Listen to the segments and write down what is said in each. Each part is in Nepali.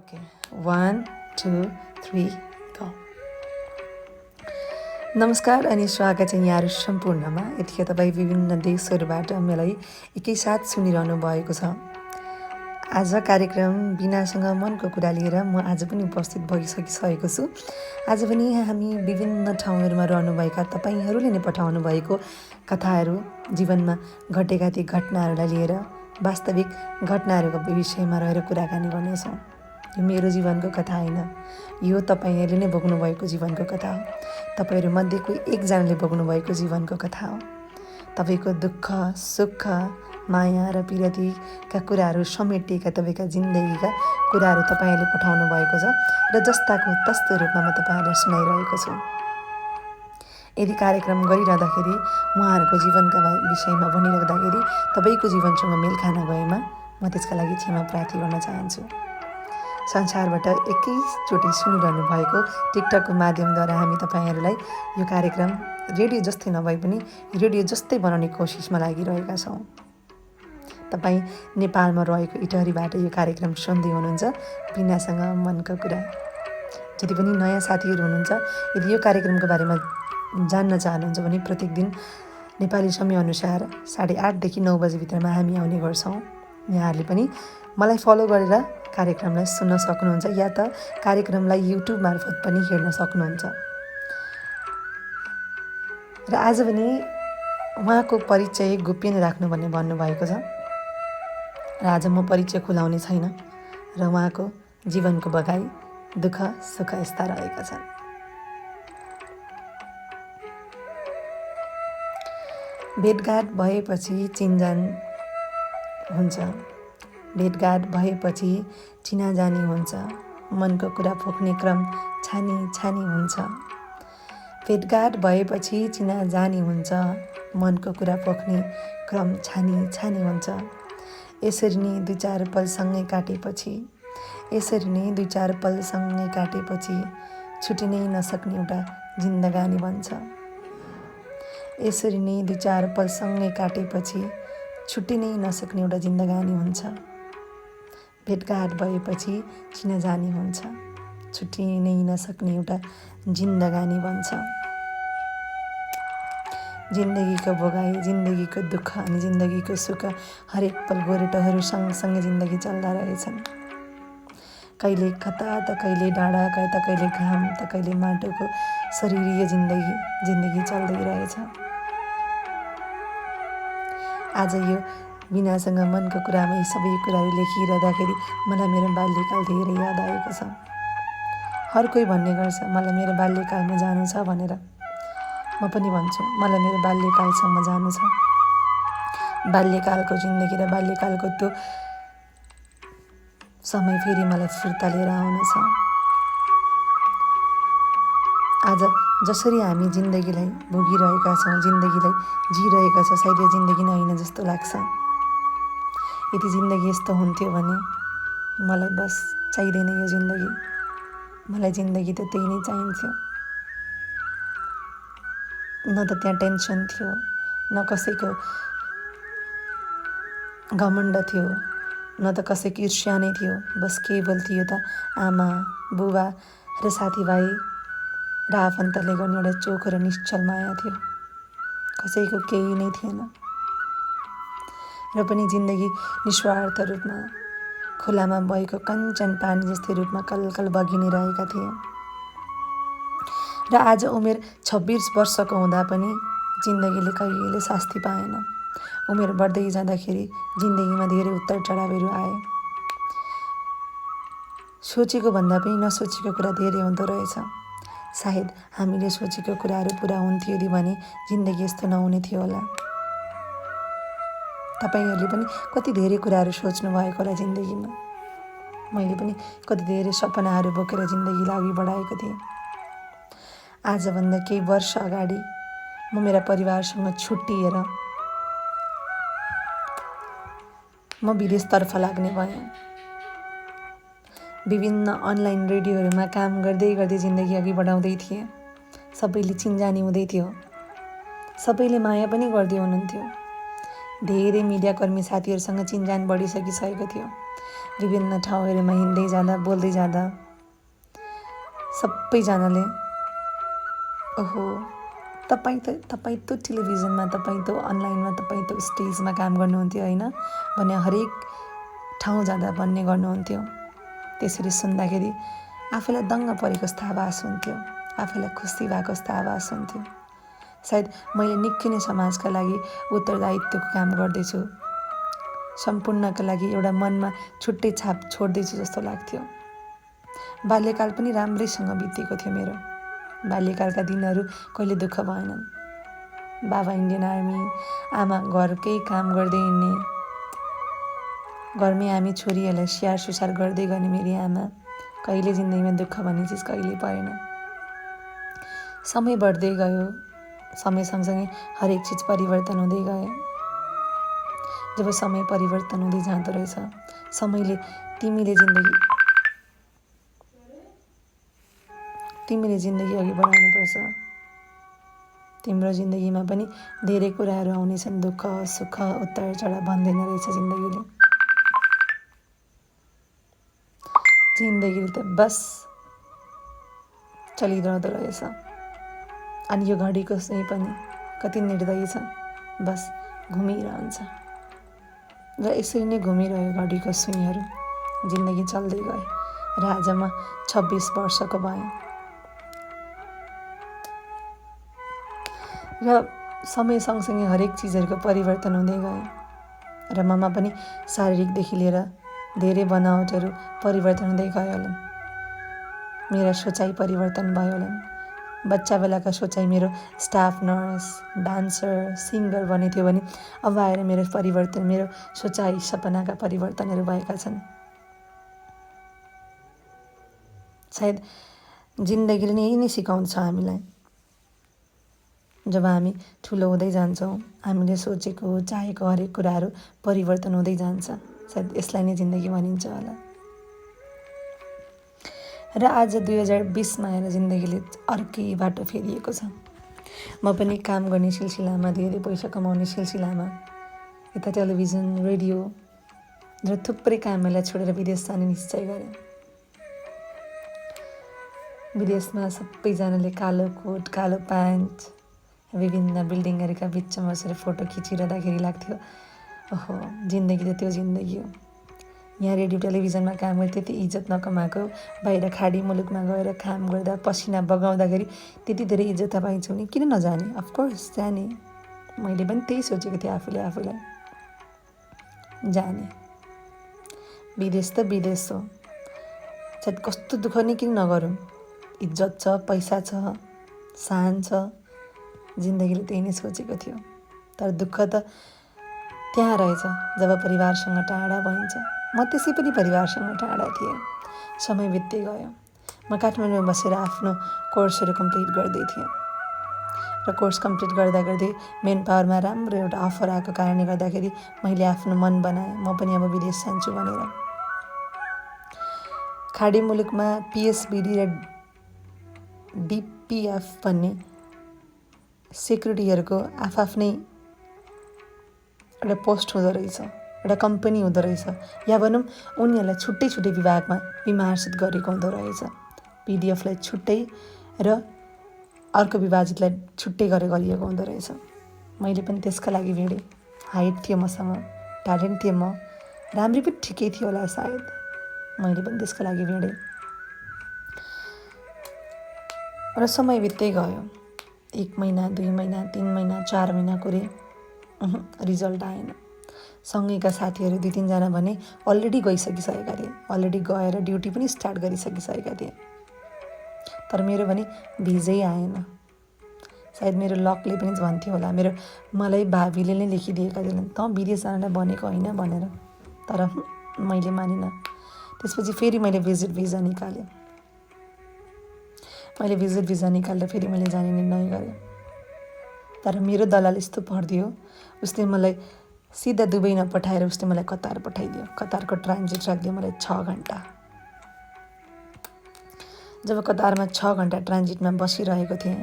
Okay 1 2 3 go. नमस्कार अनि स्वागत छ यहाँहरू सम्पूर्णमा। यतिखेर तपाईँ विभिन्न देशहरूबाट मलाई एकैसाथ सुनिरहनु भएको छ। आज कार्यक्रम बिनासँग मनको कुरा लिएर म आज पनि उपस्थित भइसकिसकेको छु। आज पनि हामी विभिन्न ठाउँहरूमा रहनुभएका तपाईँहरूले नै पठाउनु भएको कथाहरू, जीवनमा घटेका ती घटनाहरूलाई लिएर वास्तविक घटनाहरूको विषयमा रहेर कुराकानी गर्नेछौँ। यो मेरो जीवनको कथा होइन, यो तपाईँहरूले नै भोग्नुभएको जीवनको कथा हो। तपाईँहरूमध्ये कोही एकजनाले भोग्नुभएको जीवनको कथा हो। तपाईँको दुःख, सुख, माया र पिरतीका कुराहरू समेटिएका तपाईँका जिन्दगीका कुराहरू तपाईँहरूले पठाउनु भएको छ र जस्ताको तस्तो रूपमा म तपाईँहरूलाई सुनाइरहेको छु। यदि कार्यक्रम गरिरहँदाखेरि उहाँहरूको जीवनका विषयमा भनिरहँदाखेरि तपाईँको जीवनसँग मेल खान गएमा म त्यसका लागि क्षमा प्रार्थी गर्न चाहन्छु। संसारबाट एकैचोटि सुनिरहनु भएको टिकटकको माध्यमद्वारा हामी तपाईँहरूलाई यो कार्यक्रम रेडियो जस्तै नभए पनि रेडियो जस्तै बनाउने कोसिसमा लागिरहेका छौँ। तपाईँ नेपालमा रहेको इटहरीबाट यो कार्यक्रम सुन्दै हुनुहुन्छ बिनासँग मनको कुरा। जति पनि नयाँ साथीहरू हुनुहुन्छ, यदि यो कार्यक्रमको बारेमा जान्न चाहनुहुन्छ भने प्रत्येक दिन नेपाली समयअनुसार 8:30 देखि 9 बजीभित्रमा हामी आउने गर्छौँ। यहाँहरूले पनि मलाई फलो गरेर कार्यक्रमलाई सुन्न सक्नुहुन्छ या त कार्यक्रमलाई युट्युब मार्फत पनि हेर्न सक्नुहुन्छ। र आज पनि उहाँको परिचय गोप्य नै राख्नु भन्ने भन्नुभएको छ र आज म परिचय खुलाउने छैन र उहाँको जीवनको बगाई, दुःख सुख यस्ता रहेका छन्। भेटघाट भएपछि चिनजान हुन्छ, भेटघाट भएपछि चिनाजानी हुन्छ, मनको कुरा पोख्ने क्रम छानी छानी हुन्छ। भेटघाट भएपछि चिनाजानी हुन्छ, मनको कुरा पोख्ने क्रम छानी छानी हुन्छ। यसरी नै 2-4 पलसँगै काटेपछि, यसरी नै 2-4 पलसँगै काटेपछि छुटिनै नसक्ने एउटा जिन्दगानी बन्छ। यसरी नै 2-4 पलसँगै काटेपछि छुट्टी नै नसक्ने एउटा जिन्दगानी हुन्छ। भेटघाट भएपछि चिनाजानी हुन्छ, छुट्टी नै नसक्ने एउटा जिन्दगानी बन्छ। जिन्दगीको भोगाई, जिन्दगीको दुःख अनि जिन्दगीको सुख हरेक पल गोरेटोहरू सँगसँगै जिन्दगी चल्दा रहेछन्। कहिले कता त कहिले डाँडा, त कहिले घाम, त कहिले माटोको शरीरीय जिन्दगी चल्दै रहेछ। आज यो बिनासँग मनको कुरामा यी सबै कुराहरू लेखिरहँदाखेरि मलाई मेरो बाल्यकाल धेरै याद आएको छ। हर कोही भन्ने गर्छ मलाई मेरो बाल्यकालमा जानु छ भनेर। म पनि भन्छु मलाई मेरो बाल्यकालसम्म जानु छ। बाल्यकालको जिन्दगी र बाल्यकालको त्यो समय फेरि मलाई फिर्ता लिएर आउनु छ। आज जसरी हामी जिन्दगीलाई भोगिरहेका छौँ, जिन्दगीलाई जिरहेका छौँ, सायद यो जिन्दगी नै होइन जस्तो लाग्छ। यदि जिन्दगी यस्तो हुन्थ्यो भने मलाई बस चाहिँदैन यो जिन्दगी। मलाई जिन्दगी त त्यही नै चाहिन्थ्यो। न त त्यहाँ टेन्सन थियो, न कसैको घमण्ड थियो, न त कसैको ईर्ष्या नै थियो। बस केवल थियो त आमा, बुबा र साथीभाइ र आफन्तले गर्ने एउटा चोखो र निश्चल माया थियो। कसैको केही नै थिएन। र पनि जिन्दगी निस्वार्थ रूपमा खोलामा भएको कञ्चन पानी जस्तै रूपमा कलकल बगि नै रहेका थिए। र आज उमेर 26 वर्षको हुँदा पनि जिन्दगीले कहिले शास्ति पाएन। उमेर बढ्दै जाँदाखेरि जिन्दगीमा धेरै उतार चढावहरू आए। सोचेको भन्दा पनि नसोचेको कुरा धेरै हुँदो रहेछ। सायद हामीले सोचेको कुराहरू पुरा हुन्थ्यो यदि भने जिन्दगी यस्तो नहुने थियो होला। तपाईँहरूले पनि कति धेरै कुराहरू सोच्नु भएको होला जिन्दगीमा। मैले पनि कति धेरै सपनाहरू बोकेर जिन्दगीलाई अघि बढाएको थिएँ। आजभन्दा केही वर्ष अगाडि म मेरा परिवारसँग छुट्टिएर म विदेशतर्फ लाग्ने भएँ। विभिन्न अनलाइन रेडियोहरूमा काम गर्दै गर्दै जिन्दगी अघि बढाउँदै थिएँ। सबैले चिनजानी हुँदै थियो, सबैले माया पनि गर्दै हुनुहुन्थ्यो। धेरै मिडियाकर्मी साथीहरूसँग चिनजान बढिसकिसकेको थियो विभिन्न ठाउँहरूमा हिँड्दै जाँदा बोल्दै जाँदा सबैजनाले ओहो तपाईँ त टेलिभिजनमा, तपाईँ त अनलाइनमा, तपाईँ त स्टेजमा काम गर्नुहुन्थ्यो होइन भने हरेक ठाउँ जाँदा भन्ने गर्नुहुन्थ्यो। त्यसरी सुन्दाखेरि आफूलाई दङ्ग परेको जस्तो आभास हुन्थ्यो, आफूलाई खुसी भएको जस्तो आभास हुन्थ्यो। सायद मैले निकै नै समाजका लागि उत्तरदायित्वको काम गर्दैछु, सम्पूर्णका लागि एउटा मनमा छुट्टै छाप छोड्दैछु जस्तो लाग्थ्यो। बाल्यकाल पनि राम्रैसँग बितेको थियो मेरो। बाल्यकालका दिनहरू कहिले दुःख भएनन्। बाबा इन्डियन आर्मी, आमा घरकै काम गर्दै हिँड्ने, घरमै हामी छोरीहरूलाई स्याहार सुसार गर्दै गर्ने मेरी आमा। कहिले जिन्दगीमा दुःख भन्ने चिज कहिले परेन। समय बढ्दै गयो, समय सँगसँगै हरेक चिज परिवर्तन हुँदै गयो। जब समय परिवर्तन हुँदै जाँदो रहेछ, समयले तिमीले जिन्दगी अघि बढाउनुपर्छ। तिम्रो जिन्दगीमा पनि धेरै कुराहरू आउनेछन्, दुःख सुख उतार चढाव भन्दैन रहेछ जिन्दगीले। जिन्दगीले त बस चलिरहँदो रहेछ। अनि यो घडीको सुई पनि कति निर्दयी छ, बस घुमिरहन्छ। र यसरी नै घुमिरह्यो घडीको सुईहरू। जिन्दगी चल्दै गयो र आज म 26 वर्षको भएँ। र समय सँगसँगै हरेक चिजहरूको परिवर्तन हुँदै गयो र ममा पनि शारीरिकदेखि लिएर धेरै बनावटहरू परिवर्तन हुँदै गयो होलान्। मेरा सोचाइ परिवर्तन भयो होलान्। बच्चा बेलाका सोचाइ मेरो स्टाफ नर्स, डान्सर, सिङ्गर बन्ने थियो भने अब आएर मेरो सोचाइ सपनाका परिवर्तनहरू भएका छन्। सायद जिन्दगीले नै यही नै सिकाउँछ हामीलाई। जब हामी ठुलो हुँदै जान्छौँ, हामीले सोचेको चाहेको हरेक कुराहरू परिवर्तन हुँदै जान्छ। सायद यसलाई नै जिन्दगी भनिन्छ होला। र आज 2020मा आएर जिन्दगीले अर्कै बाटो फेरिएको छ। म पनि काम गर्ने सिलसिलामा, धेरै पैसा कमाउने सिलसिलामा यता टेलिभिजन, रेडियो र थुप्रै कामहरूलाई छोडेर विदेश जाने निश्चय गरेँ। विदेशमा सबैजनाले कालो कोट, कालो प्यान्ट, विभिन्न बिल्डिङहरूका बिचमा बसेर फोटो खिचिरहँदाखेरि लाग्थ्यो ओहो जिन्दगी त त्यो जिन्दगी हो। यहाँ रेडियो टेलिभिजनमा काम गरेर त्यति इज्जत नकमाएको बाहिर खाडी मुलुकमा गएर काम गर्दा पसिना बगाउँदाखेरि त्यति धेरै इज्जत पाइन्छ भने किन नजाने? अफकोर्स जाने। मैले पनि त्यही सोचेको थिएँ आफूलाई। जाने। विदेश त विदेश हो। सायद कस्तो दुःख नै किन नगरौँ। इज्जत छ, पैसा छ, सान छ। जिन्दगीले त्यही नै सोचेको थियो। तर दुःख त त्यहाँ रहेछ जब परिवारसँग टाढा भइन्छ। म त्यसै पनि परिवारसँग टाढा थिएँ। समय बित्दै गयो। म काठमाडौँमा बसेर आफ्नो कोर्सहरू कम्प्लिट गर्दै थिएँ। र कोर्स कम्प्लिट गर्दै मेन पावरमा राम्रो एउटा अफर आएको कारणले गर्दाखेरि मैले आफ्नो मन बनाएँ, म पनि अब विदेश जान्छु भनेर। खाडी मुलुकमा पिएसबिडी र डिपिएफ भन्ने सेक्युरिटीहरूको आफ्नै एउटा पोस्ट हुँदो रहेछ, एउटा कम्पनी हुँदो रहेछ, या भनौँ उनीहरूलाई छुट्टै विभागमा विमार्जित गरेको हुँदो रहेछ। पिडिएफलाई छुट्टै र अर्को विभाजितलाई छुट्टै गरिएको हुँदो रहेछ। मैले पनि त्यसका लागि भिडेँ। हाइट थियो मसँग, ट्यालेन्ट थियो, म राम्री पनि ठिकै थियो होला सायद। मैले पनि त्यसका लागि भिडेँ र समय बित्दै गयो। 1 महिना, 2 महिना, 3 महिना, 4 महिना कुरे रिजल्ट आएन। सँगैका साथीहरू 2-3 जना भने अलरेडी गइसकिसकेका थिए, अलरेडी गएर ड्युटी पनि स्टार्ट गरिसकिसकेका थिए। तर मेरो भने भिजै आएन। सायद मेरो लकले पनि भन्थ्यो होला, मलाई भावीले नै लेखिदिएका थिएनन्, त विदेश जानलाई बनेको होइन भनेर। तर मैले मानिनँ। त्यसपछि फेरि मैले भिजिट भिजा निकालेँ। फेरि मैले जाने निर्णय गरेँ। तर मेरो दलाल यस्तो पर्दियो, उसले मलाई सिधा दुबई नपठाएर उसले मलाई कतार पठाइदियो। कतारको ट्रान्जिट राखिदियो मलाई 6 घन्टा। जब कतारमा 6 घन्टा ट्रान्जिटमा बसिरहेको थिएँ,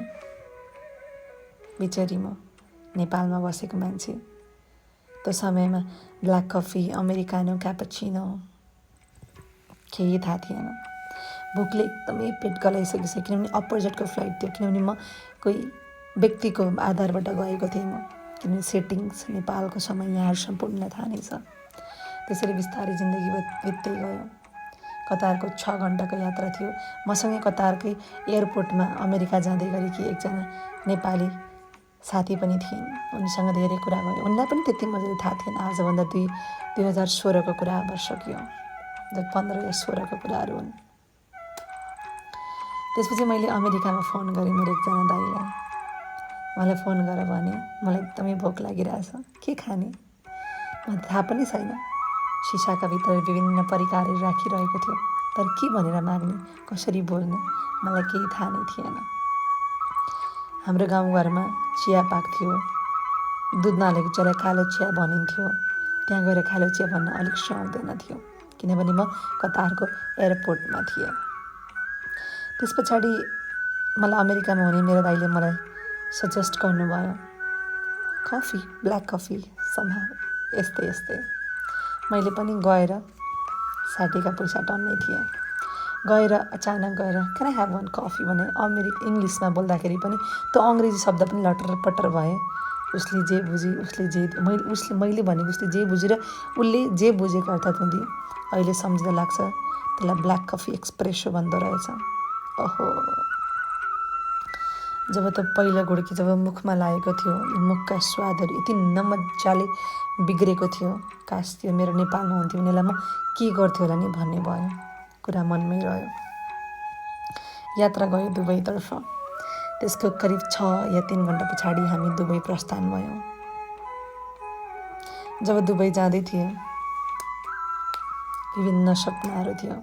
बिचरी म नेपालमा बसेको मान्छे, त्यो समयमा ब्ल्याक कफी, अमेरिकानो, क्यापचिनो केही थाहा थिएन। भोकले एकदमै पेट गलाइसकिसक्यो, किनभने अपोजिटको फ्लाइट थियो, किनभने म कोही व्यक्तिको आधारबाट गएको थिएँ म, किनभने सेटिङ्स नेपालको समय यहाँहरूसम्म पुग्न थाहा नै छ। त्यसरी बिस्तारै जिन्दगी बित्दै गयो। कतारको 6 घन्टाको यात्रा थियो। मसँगै कतारकै एयरपोर्टमा अमेरिका जाँदै गरेकी एकजना नेपाली साथी पनि थिइन्। उनीसँग धेरै कुरा भयो। उनलाई पनि त्यति मजाले थाहा थिएन। आजभन्दा 2016को कुरा भइसक्यो। 15 या 16को कुराहरू हुन्। त्यसपछि मैले अमेरिकामा फोन गरेँ मेरो एकजना दाइलाई। मलाई फोन गरेर भने मलाई एकदमै भोक लागिरहेछ, के खाने? मलाई थाहा पनि छैन। सिसाका भित्र विभिन्न परिकारहरू राखिरहेको थियो, तर के भनेर माग्ने, कसरी बोल्ने, मलाई केही थाहा नै थिएन। हाम्रो गाउँघरमा चिया पाक्थ्यो। दुध नहालेको चियालाई कालो चिया भनिन्थ्यो। त्यहाँ गएर कालो चिया भन्न अलिक सुहाउँदैन थियो, किनभने म कतारको एयरपोर्टमा थिएँ। त्यस पछाडि मलाई अमेरिकामा हुने मेरो दाइले मलाई सजेस्ट गर्नुभयो कफी, ब्ल्याक कफी सम्हाउ यस्तै यस्तै। मैले पनि गएर साटेका पैसा टन्नै थिएँ। गएर अचानक गएर can I have one coffee भने इङ्ग्लिसमा बोल्दाखेरि पनि त्यो अङ्ग्रेजी शब्द पनि लटर पटर भए। उसले जे बुझी, मैले भनेको उसले जे बुझेर उसले जे बुझेको अर्थात् हुँदी अहिले सम्झिँदा लाग्छ त्यसलाई ब्ल्याक कफी एक्सप्रेसो भन्दो रहेछ। ओहो, जब त पहिलो घुड्की जब मुखमा लागेको थियो, मुखका स्वादहरू यति नमजाले बिग्रेको थियो। काश त्यो मेरो नेपालमा हुन्थ्यो उनीहरूलाई म के गर्थ्यो होला नि भन्ने भयो। कुरा मनमै रह्यो। यात्रा गयो दुबईतर्फ। त्यसको करिब 6 या 3 घन्टा पछाडि हामी दुबई प्रस्थान भयौँ। जब दुबई जाँदै थिएँ विभिन्न सपनाहरू थियो।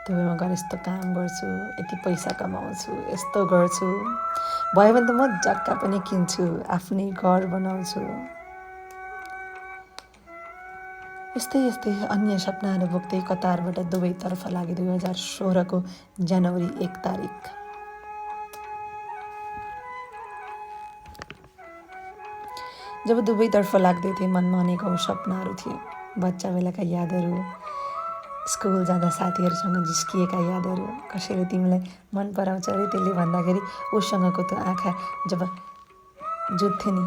दुबईमा गएर यस्तो काम गर्छु, यति पैसा कमाउँछु, यस्तो गर्छु, भयो भने त म जग्गा पनि किन्छु, आफ्नै घर बनाउँछु। यस्तै यस्तै अन्य सपनाहरू बोक्दै कतारबाट दुबईतर्फ लागे 2016को जनवरी 1 तारिक। जब दुबईतर्फ लाग्दै थिएँ मनमा अनेकौँ सपनाहरू थिए। बच्चा बेलाका यादहरू, स्कुल जाँदा साथीहरूसँग जिस्किएका यादहरू, कसैले तिमीलाई मन पराउँछ अरे त्यसले भन्दाखेरि उसँगको त्यो आँखा जब जुत्थ्यो नि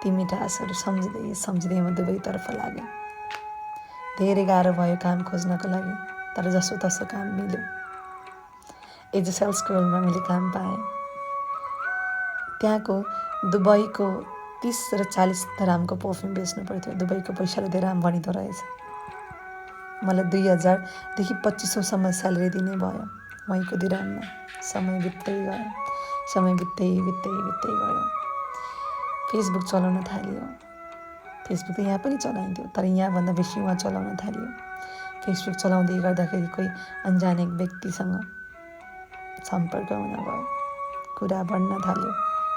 ती मिठासहरू सम्झिँदै सम्झिँदै म दुबईतर्फ लागेँ। धेरै गाह्रो भयो काम खोज्नको लागि, तर जसो तसो काम मिल्यो। एजएसएल स्कुलमा मैले काम पाएँ। त्यहाँको दुबईको 30 र 40 दरामको पर्फ्युम बेच्नु पर्थ्यो। दुबईको पैसाले दराम भनिँदो रहेछ। मलाई 2000देखि 2500सम्म स्यालेरी दिने भयो वहीँको दिराममा। समय बित्दै गयो, समय बित्दै गयो। फेसबुक चलाउन थालियो। फेसबुक त यहाँ पनि चलाइन्थ्यो, तर यहाँभन्दा बेसी उहाँ चलाउन थालियो। फेसबुक चलाउँदै गर्दाखेरि कोही अन्जाने व्यक्तिसँग सम्पर्क हुन गयो। कुरा बढ्न थाल्यो,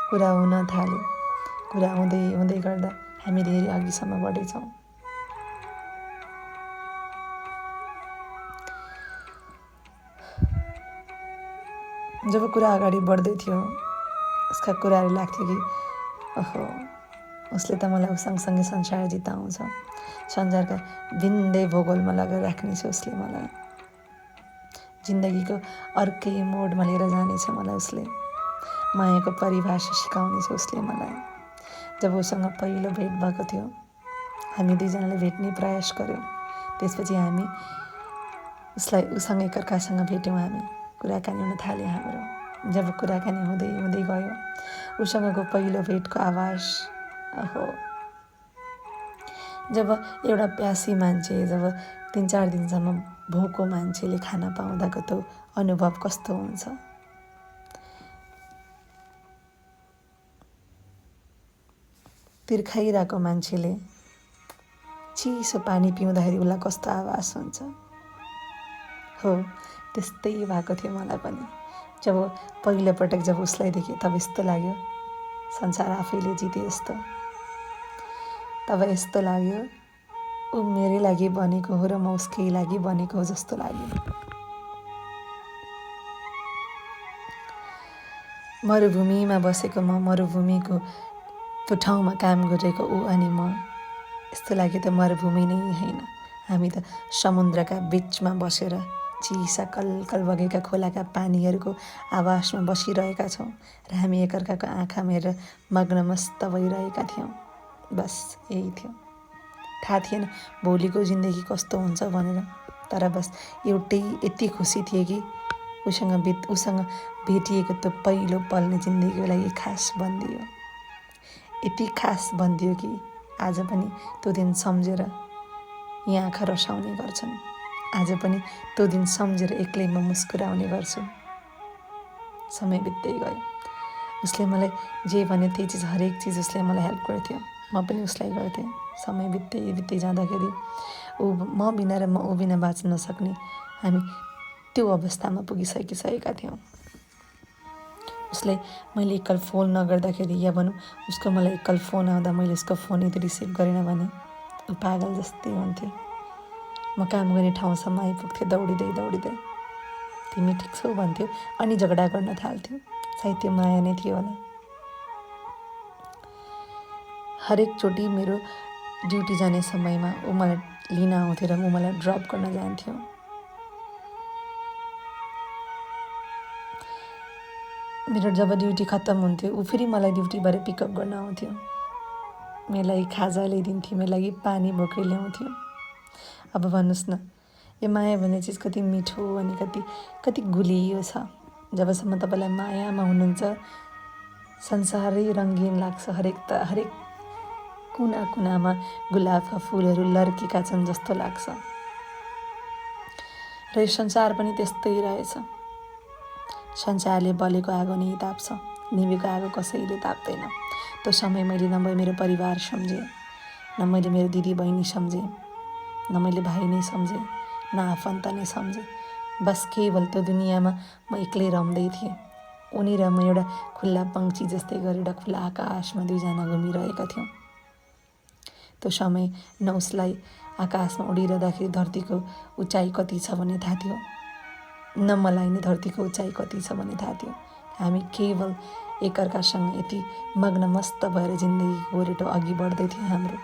कुरा हुन थाल्यो। कुरा हुँदै गर्दा हामी धेरै अघिसम्म बढेछौँ। जब कुरा अगाडि बढ्दै थियो उसका कुराहरू लाग्थ्यो कि ओहो उसले त मलाई सँगसँगै संसार जिताउँछ, संसारका भिन्दै भूगोलमा लगेर राख्नेछ उसले मलाई, जिन्दगीको अर्कै मोडमा लिएर जानेछ मलाई उसले, मायाको परिभाषा सिकाउनेछ उसले मलाई। जब उसँग पहिलो भेट भएको थियो हामी दुईजनाले भेट्ने प्रयास गऱ्यौँ। त्यसपछि हामी उसँग एकअर्कासँग भेट्यौँ। हामी कुराकानी हुन थाल्यो हाम्रो। जब कुराकानी हुँदै गयो उसँगको पहिलो भेटको आवाज, ओहो, जब एउटा प्यासी मान्छे जब 3-4 दिनसम्म भोको मान्छेले खाना पाउँदाको त्यो अनुभव कस्तो हुन्छ। तिर्खाइरहेको मान्छेले चिसो पानी पिउँदाखेरि उसलाई कस्तो आवाज हुन्छ। हो त्यस्तै भएको थियो मलाई पनि। जब पहिलोपटक जब उसलाई देखेँ तब यस्तो लाग्यो संसार आफैले जिते जस्तो। तब यस्तो लाग्यो ऊ मेरै लागि बनेको हो र म उसकै लागि बनेको हो जस्तो लाग्यो। मरुभूमिमा बसेको म, मरुभूमिको त्यो ठाउँमा काम गरेको ऊ अनि म, यस्तो लाग्यो त मरुभूमि नै होइन, हामी त समुद्रका बिचमा बसेर चिसा कलकल बगेका खोलाका पानीहरूको आवाजमा बसिरहेका छौँ र हामी एकअर्काको आँखामा हेरेर मग्नमस्त भइरहेका थियौँ। बस यही थियो। थाहा थिएन भोलिको जिन्दगी कस्तो हुन्छ भनेर, तर बस एउटै यति खुसी थिएँ कि उसँग भेटिएको त्यो पहिलो पल नै जिन्दगीको लागि खास बनिदियो। यति खास बनिदियो कि आज पनि त्यो दिन सम्झेर यहाँ आँखा रसाउने गर्छन्। आज पनि त्यो दिन सम्झेर एक्लै म मुस्कुराउने गर्छु। समय बित्दै गयो। उसले मलाई जे भने त्यही चिज, हरेक चिज उसले मलाई हेल्प गर्थ्यो, म पनि उसलाई गर्थेँ। समय बित्दै जाँदाखेरि म बिना र म ऊ बिना बाँच्न नसक्ने हामी त्यो अवस्थामा पुगिसकेका थियौँ। उसलाई मैले एकल फोन नगर्दाखेरि या भनौँ उसको मलाई एकल फोन आउँदा मैले उसको फोन यदि रिसिभ गरेन भने ऊ पागल जस्तै हुन्थ्यो। म काम गर्ने ठाउँसम्म आइपुग्थेँ दौडिँदै। तिमी ठिक छौ भन्थ्यो अनि झगडा गर्न थाल्थ्यो। सायद त्यो माया नै थियो होला। हरेकचोटि मेरो ड्युटी जाने समयमा ऊ मलाई लिन आउँथ्यो र ऊ मलाई ड्रप गर्न जान्थ्यो। मेरो जब ड्युटी खत्तम हुन्थ्यो ऊ फेरि मलाई ड्युटीबाट पिकअप गर्न आउँथ्यो। मेरो लागि खाजा ल्याइदिन्थ्यो, मेरो लागि पानी बोकेर ल्याउँथ्यो। अब भन्नुहोस् न, यो माया भन्ने चिज कति मिठो अनि कति गुलियो छ। जबसम्म तपाईँलाई मायामा हुनुहुन्छ संसारै रङ्गीन लाग्छ। हरेक कुनामा गुलाबका फुलहरू लर्केका छन् जस्तो लाग्छ। र यो संसार पनि त्यस्तै रहेछ। संसारले बलेको आगो नै ताप्छ, निभेको आगो कसैले ताप्दैन। त्यो समय मैले न मेरो परिवार सम्झेँ, न मैले मेरो दिदी बहिनी सम्झेँ, न मैले भाइ नै सम्झेँ, न आफन्त नै सम्झेँ। बस केवल त्यो दुनियाँमा म एक्लै रम्दै थिएँ। उनी र म एउटा खुल्ला पंक्षी जस्तै गरेर खुल्ला आकाशमा दुईजना घुमिरहेका थियौँ। त्यो समय न उसलाई आकाशमा उडिरहँदाखेरि धरतीको उचाइ कति छ भन्ने थाहा थियो, न मलाई नै धरतीको उचाइ कति छ भन्ने थाहा थियो। हामी केवल एकअर्कासँग यति मग्नमस्त भएर जिन्दगी गोरेटो अघि बढ्दै थियो हाम्रो।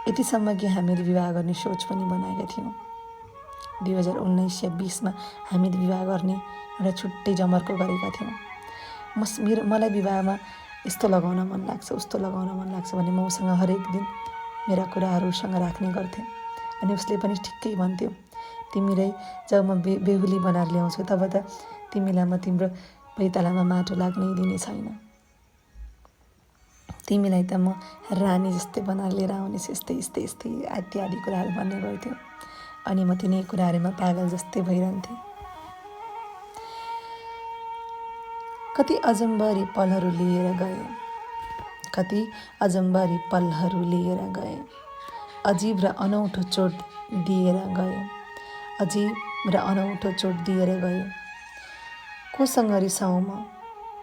यतिसम्म कि हामीले विवाह गर्ने सोच पनि बनाएका थियौँ। 2019 या 20मा हामीले विवाह गर्ने एउटा छुट्टै जमर्को गरेका थियौँ। मलाई विवाहमा यस्तो लगाउन मन लाग्छ, उस्तो लगाउन मन लाग्छ भने म उसँग हरेक दिन मेरा कुराहरू उसँग राख्ने गर्थेँ। अनि उसले पनि ठिक्कै भन्थ्यो, तिमीलाई जब म बेहुली बनाएर ल्याउँछु तब त तिमीलाई म तिम्रो पैतालामा माटो लाग्नै दिने छैन। तिमीलाई त म रानी जस्तै बनाएर लिएर आउनेछु, यस्तै इत्यादि कुराहरू भन्ने गर्थ्यो। अनि म तिनै कुराहरूमा पागल जस्तै भइरहन्थेँ। कति अजम्बरी पलहरू लिएर गए, अजीब र अनौठो चोट दिएर गए। कोसँग रिसाउँ म,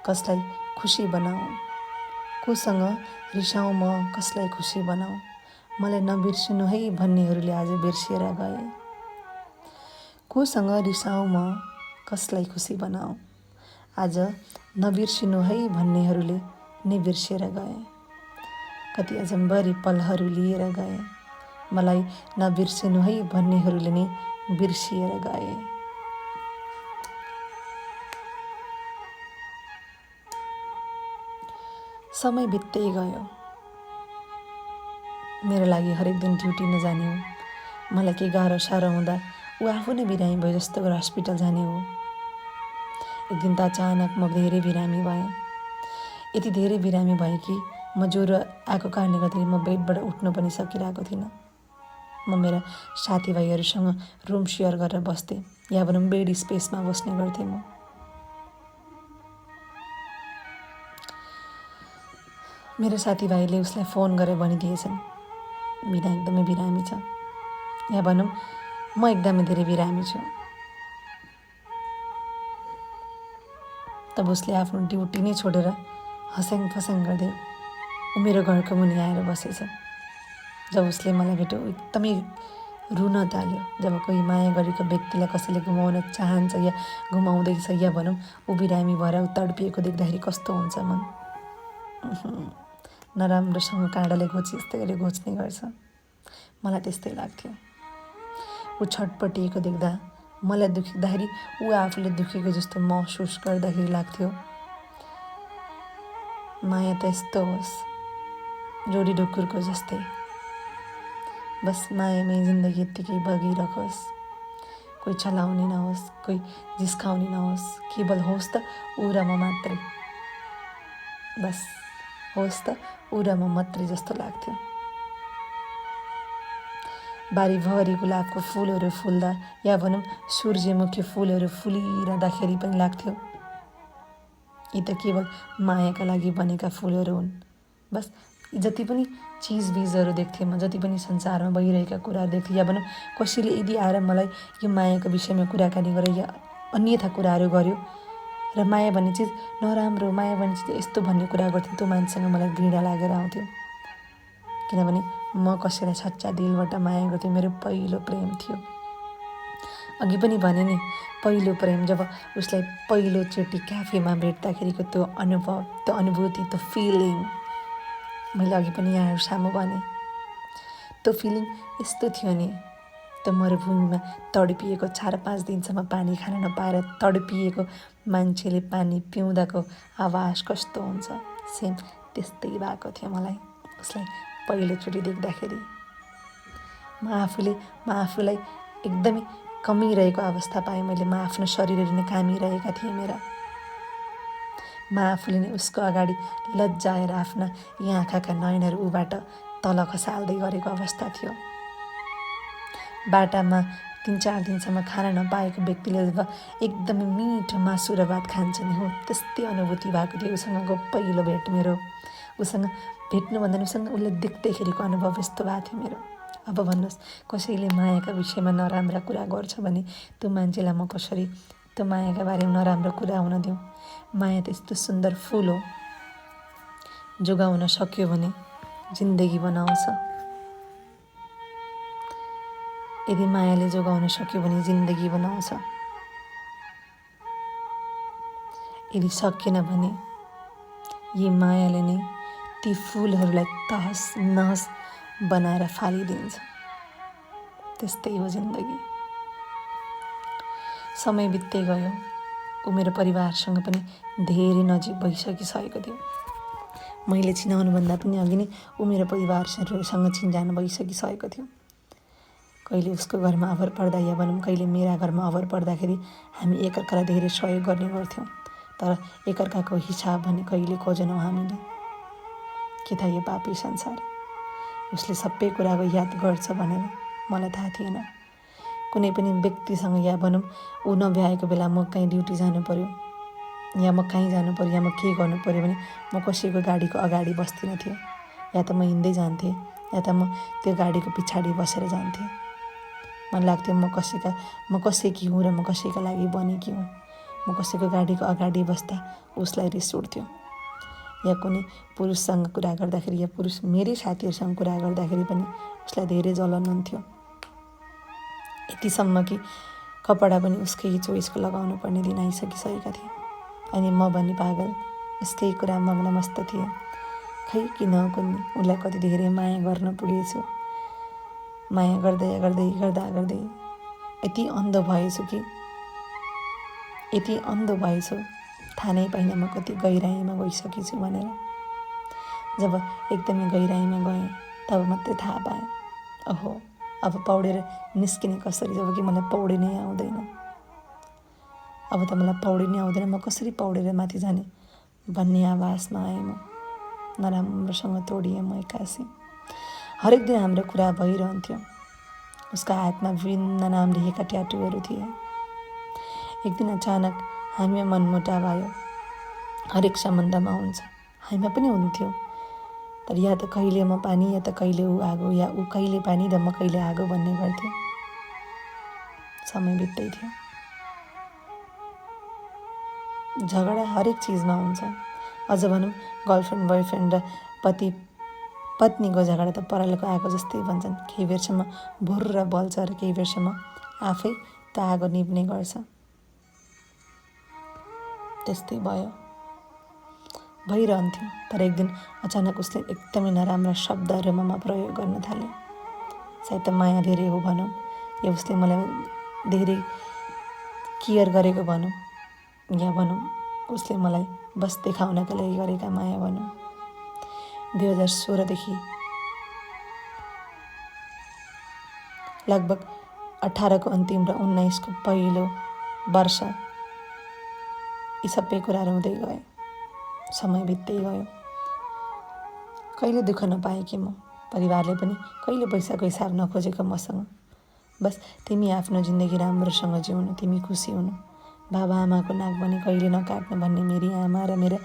कसलाई खुसी बनाऊ, मलाई नबिर्सिनु है भन्नेहरूले आज बिर्सिएर गए। कोसँग रिसाउँ म, कसलाई खुसी बनाऊ, आज नबिर्सिनु है भन्नेहरूले नै बिर्सिएर गए। कति अजम्बरी पलहरू लिएर गए, मलाई नबिर्सिनु है भन्नेहरूले नै बिर्सिएर गए। समय बित्दै गयो। मेरो लागि हरेक दिन ड्युटी नजाने हो। मलाई केही गाह्रो साह्रो हुँदा ऊ आफू नै बिरामी भयो जस्तो गरेर हस्पिटल जाने हो। एक दिन त अचानक म धेरै बिरामी भएँ। यति धेरै बिरामी भएँ कि म ज्वरो आएको कारणले गर्दाखेरि म बेडबाट उठ्नु पनि सकिरहेको थिइनँ। म मेरा साथीभाइहरूसँग रुम सेयर गरेर बस्थेँ, या भनौँ बेड स्पेसमा बस्ने गर्थेँ म। मेरो साथीभाइले उसलाई फोन गरेर भनिदिएछन् बिना एकदमै बिरामी छ, या भनौँ म एकदमै धेरै बिरामी छु। तब उसले आफ्नो ड्युटी नै छोडेर हस्याङ फस्याङ गर्दै ऊ मेरो घरको मुनि आएर बसेछ। जब उसले मलाई भेट्यो एकदमै रुन थाल्यो। जब कोही माया गरेको व्यक्तिलाई कसैले गुमाउन चाहन्छ या गुमाउँदैछ, या भनौँ ऊ बिरामी भएर ऊ तडपिएको देख्दाखेरि कस्तो हुन्छ मन। नराम्रोसँग काँडाले घोचे जस्तै गरी घोच्ने गर्छ। मलाई त्यस्तै लाग्थ्यो। ऊ छटपटिएको देख्दा मलाई दुख्दाखेरि ऊ आफूले दुखेको जस्तो महसुस गर्दाखेरि लाग्थ्यो माया त यस्तो होस् जोडी ढुकुरको जस्तै, बस मायामै जिन्दगी यत्तिकै बगिरहोस्, कोही छलाउने नहोस्, कोही जिस्काउने नहोस्, केवल होस् त ऊ र म मात्रै, बस होस् त ऊ र म मात्रै जस्तो लाग्थ्यो। बारीभरि गुलाबको फुलहरू फुल्दा या भनौँ सूर्यमुखी फुलहरू फुलिरहँदाखेरि पनि लाग्थ्यो यी त केवल मायाका लागि बनेका फुलहरू हुन्। बस जति पनि चिजबिजहरू देख्थेँ म, जति पनि संसारमा भइरहेका कुराहरू देख्थेँ, या भनौँ कसैले यदि आएर मलाई यो मायाको विषयमा कुराकानी गर्यो या अन्यथा कुराहरू गर्यो र माया भन्ने चिज नराम्रो, माया भन्ने चिज यस्तो भन्ने कुरा गर्थ्यो, त्यो मान्छेसँग मलाई घृणा लागेर आउँथ्यो। किनभने म कसैलाई सच्चा दिलबाट माया गर्थेँ, मेरो पहिलो प्रेम थियो। अघि पनि भने नि, पहिलो प्रेम, जब उसलाई पहिलोचोटि क्याफेमा भेट्दाखेरिको त्यो अनुभव, त्यो अनुभूति, त्यो फिलिङ, मैले अघि पनि यहाँहरू सामु भने त्यो फिलिङ यस्तो थियो नि, त्यो मरुभूमिमा तडपिएको 4-5 दिनसम्म पानी खान नपाएर तडपिएको मान्छेले पानी पिउँदाको आवाज कस्तो हुन्छ, सेम त्यस्तै भएको थियो मलाई उसलाई पहिलोचोटि देख्दाखेरि। म आफूलाई एकदमै कमिरहेको अवस्था पाएँ मैले, म आफ्नो शरीरहरू नै कामिरहेका थिएँ मेरा। म आफूले नै उसको अगाडि लज्जाएर आफ्ना यी आँखाका नयनहरू ऊबाट तल खसाल्दै गरेको अवस्था थियो। बाटामा 3-4 दिनसम्म खाना नपाएको व्यक्तिले जब एकदमै मिठो मासु र भात खान्छ नि, हो त्यस्तै अनुभूति भएको थियो उसँगको पहिलो भेट मेरो। उसँग भेट्नुभन्दा उसँग उसलाई देख्दैखेरिको अनुभव यस्तो भएको थियो मेरो। अब भन्नुहोस्, कसैले मायाका विषयमा नराम्रा कुरा गर्छ भने त्यो मान्छेलाई म कसरी त्यो मायाका बारेमा नराम्रो कुरा हुन दिउँ। माया त यस्तो सुन्दर फुल हो, जोगाउन सक्यो भने जिन्दगी बनाउँछ। यदि मायाले जोगाउन सक्यो भने जिन्दगी बनाउँछ, यदि सकेन भने यी मायाले नै ती फुलहरूलाई तहस नहस बनाएर फालिदिन्छ। त्यस्तै हो जिन्दगी। समय बित्दै गयो, ऊ मेरो परिवारसँग पनि धेरै नजिक भइसकिसकेको थियो। मैले चिनाउनुभन्दा पनि अघि नै ऊ मेरो परिवारसँग चिनजान भइसकिसकेको थियो। कहिले उसको घरमा अभर पर्दा या भनौँ कहिले मेरा घरमा अभर पर्दाखेरि हामी एकअर्कालाई धेरै सहयोग गर्ने गर्थ्यौँ। तर एकअर्काको हिसाब भने कहिले खोजेनौँ हामीले। के थाहा यो पापी संसार उसले सबै कुराको याद गर्छ भनेर मलाई थाहा थिएन। कुनै पनि व्यक्तिसँग या भनौँ ऊ नभ्याएको बेला म कहीँ ड्युटी जानु पर्यो या म कहीँ जानु पर्यो या म के गर्नु पर्यो भने म कसैको गाडीको अगाडि बस्दिनँ थियो, या त म हिँड्दै जान्थेँ या त म त्यो गाडीको पछाडि बसेर जान्थेँ। मलाई लाग्थ्यो म कसैकी हुँ र म कसैका लागि बनेकी हुँ। म कसैको गाडीको अगाडि बस्दा उसलाई रिस उठ्थ्यो, या कुनै पुरुषसँग कुरा गर्दाखेरि या पुरुष मेरै साथीहरूसँग कुरा गर्दाखेरि पनि उसलाई धेरै जलन हुन्थ्यो। यतिसम्म कि कपडा पनि उसकै चोइसको लगाउनु पर्ने दिन आइसकिसकेका थिए। अनि म पनि पागल उसकै कुरा मग्नमस्त थिएँ। खै किन कुन्नी उसलाई कति धेरै माया गर्न पुगेछु। माया गर्दै गर्दै गर्दा गर्दै यति अन्ध भएछु थाहा नै पाइनँ म कति गहिराइमा गइसकेछु भनेर। जब एकदमै गहिराइमा गएँ तब मात्रै थाहा पाएँ, ओहो अब पौडेर निस्किने कसरी, जब कि मलाई पौडिनै आउँदैन। अब त मलाई पौडिनै आउँदैन, म कसरी पौडेर माथि जाने भन्ने आवाजमा आएँ म। नराम्रोसँग तोडिएँ म एक्कासी। हरेक दिन हाम्रो कुरा भइरहन्थ्यो। उसका हातमा विभिन्न नाम लेखेका ट्याटुहरू थिए। एक दिन अचानक हामीमा मनमुटाव आयो। हरेक सम्बन्धमा हुन्छ, हामीमा पनि हुन्थ्यो। तर या त कहिले म पानी या त कहिले ऊ आगो, या ऊ कहिले पानी र म कहिले आगो भन्ने गर्थ्यो। समय बित्दै थियो। झगडा हरेक चिजमा हुन्छ। अझ भनौँ गर्लफ्रेन्ड बोयफ्रेन्ड र पति पत्नीको झगडा त परालको आगो जस्तै भन्छन्। केही बेरसम्म भुर्र बल्छ र केही बेरसम्म आफै त आगो निप्ने गर्छ। त्यस्तै भइरहन्थ्यो। तर एक दिन अचानक उसले एकदमै नराम्रा शब्दहरू ममा प्रयोग गर्न थाल्यो। सायद त माया धेरै हो भनौँ, या उसले मलाई धेरै केयर गरेको भनौँ या भनौँ उसले मलाई बस देखाउनका लागि गरेका माया भनौँ। 2016 देखि लगभग 18 को अन्तिम र 19 को पहिलो वर्ष यी सबै कुराहरू हुँदै गयो, समय बित्दै गयो। कहिले दुःख नपाएँ कि म, परिवारले पनि कहिले पैसाको हिसाब नखोजेको मसँग। बस तिमी आफ्नो जिन्दगी राम्रोसँग जिउनु, तिमी खुसी हुनु, बाबा आमाको नाक पनि कहिले नकाट्नु भन्ने मेरी आमा र मेरा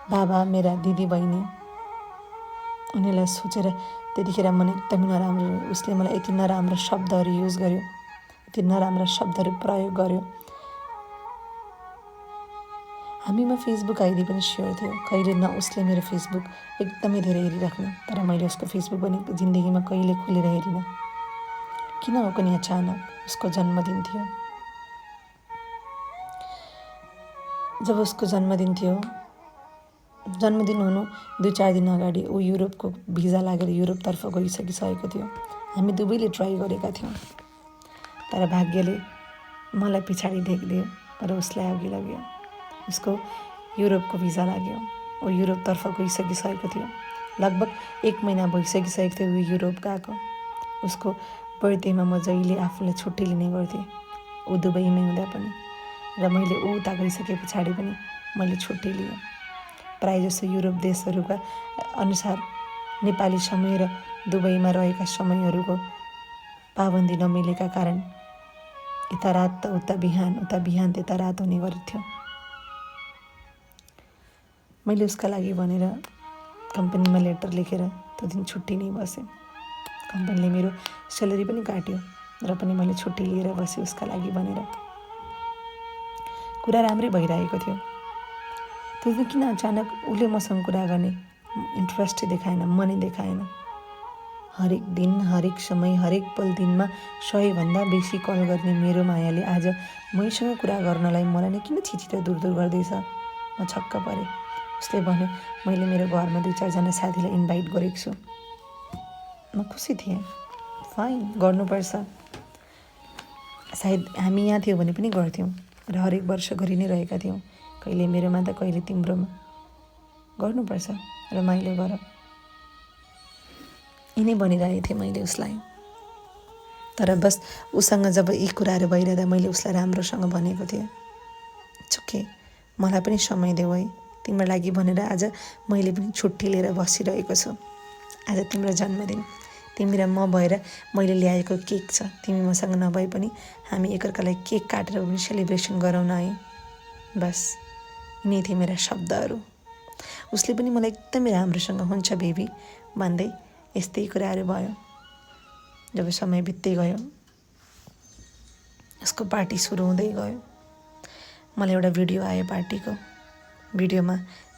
बाबा, मेरा दिदी बहिनी, उनीहरूलाई सोचेर त्यतिखेर मन एकदमै नराम्रो, उसले मलाई यति नराम्रो शब्दहरू युज गर्यो, यति नराम्रो शब्दहरू प्रयोग गर्यो। हामीमा फेसबुक आइडी पनि सेयर थियो, कहिले न उसले मेरो फेसबुक एकदमै धेरै हेरिराख्नु, तर मैले उसको फेसबुक पनि जिन्दगीमा कहिले खोलेर हेरिनँ। किन हो पनि अचानक उसको जन्मदिन थियो। जब उसको जन्मदिन थियो, जन्मदिन हुनु 2-4 दिन अगाडि ऊ युरोपको भिजा लागेर युरोपतर्फ गइसकिसकेको थियो। हामी दुवैले ट्राई गरेका थियौँ, तर भाग्यले मलाई पछाडि ढेकिदियो र उसलाई अघि लग्यो। उसको युरोपको भिजा लाग्यो, ऊ युरोपतर्फ गइसकिसकेको थियो। लगभग 1 महिना भइसकिसकेको थियो ऊ युरोप गएको। उसको बर्थडेमा म जहिले आफूलाई छुट्टी लिने गर्थेँ, ऊ दुबईमै हुँदा पनि, र मैले ऊ उता गइसके पछाडि पनि मैले छुट्टी लिएँ। प्रायःजसो युरोप देशहरूका अनुसार नेपाली समय र दुबईमा रहेका समयहरूको पाबन्दी नमिलेका कारण यता रात त उता बिहान त्यता रात हुने गर्थ्यो। मैले उसका लागि भनेर कम्पनीमा लेटर लेखेर त्यो दिन छुट्टी नै बसेँ। कम्पनीले मेरो स्यालेरी पनि काट्यो, र पनि मैले छुट्टी लिएर बसेँ उसका लागि भनेर। कुरा राम्रै भइरहेको थियो। त्यो दिन किन अचानक उसले मसँग कुरा गर्ने इन्ट्रेस्टै देखाएन, मनै देखाएन। हरेक दिन, हरेक समय, हरेक पल दिनमा 100भन्दा बेसी कल गर्ने मेरो मायाले आज मैसँग कुरा गर्नलाई मलाई नै किन छिचिएर दूर गर्दैछ। म छक्क परेँ। उसले भन्यो, मैले मेरो घरमा 2-4 जना साथीलाई इन्भाइट गरेको छु। म खुसी थिएँ, फाइन, गर्नुपर्छ। सायद हामी यहाँ थियो भने पनि गर्थ्यौँ र हरेक वर्ष गरि नै रहेका थियौँ, कहिले मेरोमा त कहिले तिम्रोमा। गर्नुपर्छ, रमाइलो गर, यिनै भनिरहेको थिएँ मैले उसलाई। तर बस उसँग जब यी कुराहरू भइरहँदा मैले उसलाई राम्रोसँग भनेको थिएँ, ओके, मलाई पनि समय देऊ है, तिम्रो लागि भनेर आज मैले पनि छुट्टी लिएर बसिरहेको छु। आज तिम्रो जन्मदिन, तिमी र म भएर मैले ल्याएको केक छ, तिमी मसँग नभए पनि हामी एकअर्कालाई केक काटेर पनि सेलिब्रेसन गराउन है। बस यिनै थिए मेरा शब्दहरू। उसले पनि मलाई एकदमै राम्रोसँग हुन्छ बेबी भन्दै यस्तै कुराहरू भयो। जब समय बित्दै गयो, उसको पार्टी सुरु हुँदै गयो। मलाई एउटा भिडियो आयो पार्टीको। भिडियोमा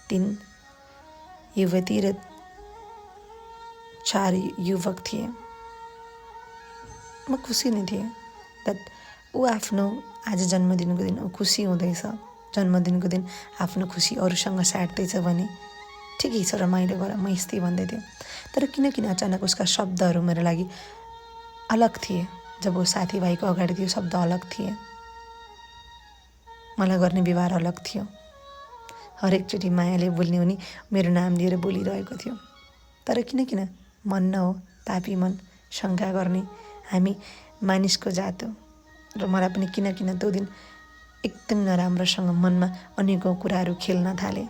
3 युवती र 4 युवक थिए। म खुसी नै थिएँ द्याट ऊ आफ्नो आज जन्मदिनको दिन ऊ खुसी हुँदैछ, जन्मदिनको दिन आफ्नो खुसी अरूसँग साट्दैछ भने ठिकै छ, रमाइलो गर, म यस्तै भन्दै थिएँ। तर किन अचानक उसका शब्दहरू मेरो लागि अलग थिए। जब ऊ साथीभाइको अगाडि थियो शब्द अलग थिए, मलाई गर्ने व्यवहार अलग थियो। हरेकचोटि मायाले बोल्ने उनी मेरो नाम लिएर बोलिरहेको थियो। तर किन मन न हो, पापी मन, शङ्का गर्ने हामी मानिसको जात हो। र मलाई पनि किन त्यो दिन एकदम नराम्रोसँग मनमा अनेकौँ कुराहरू खेल्न थाले।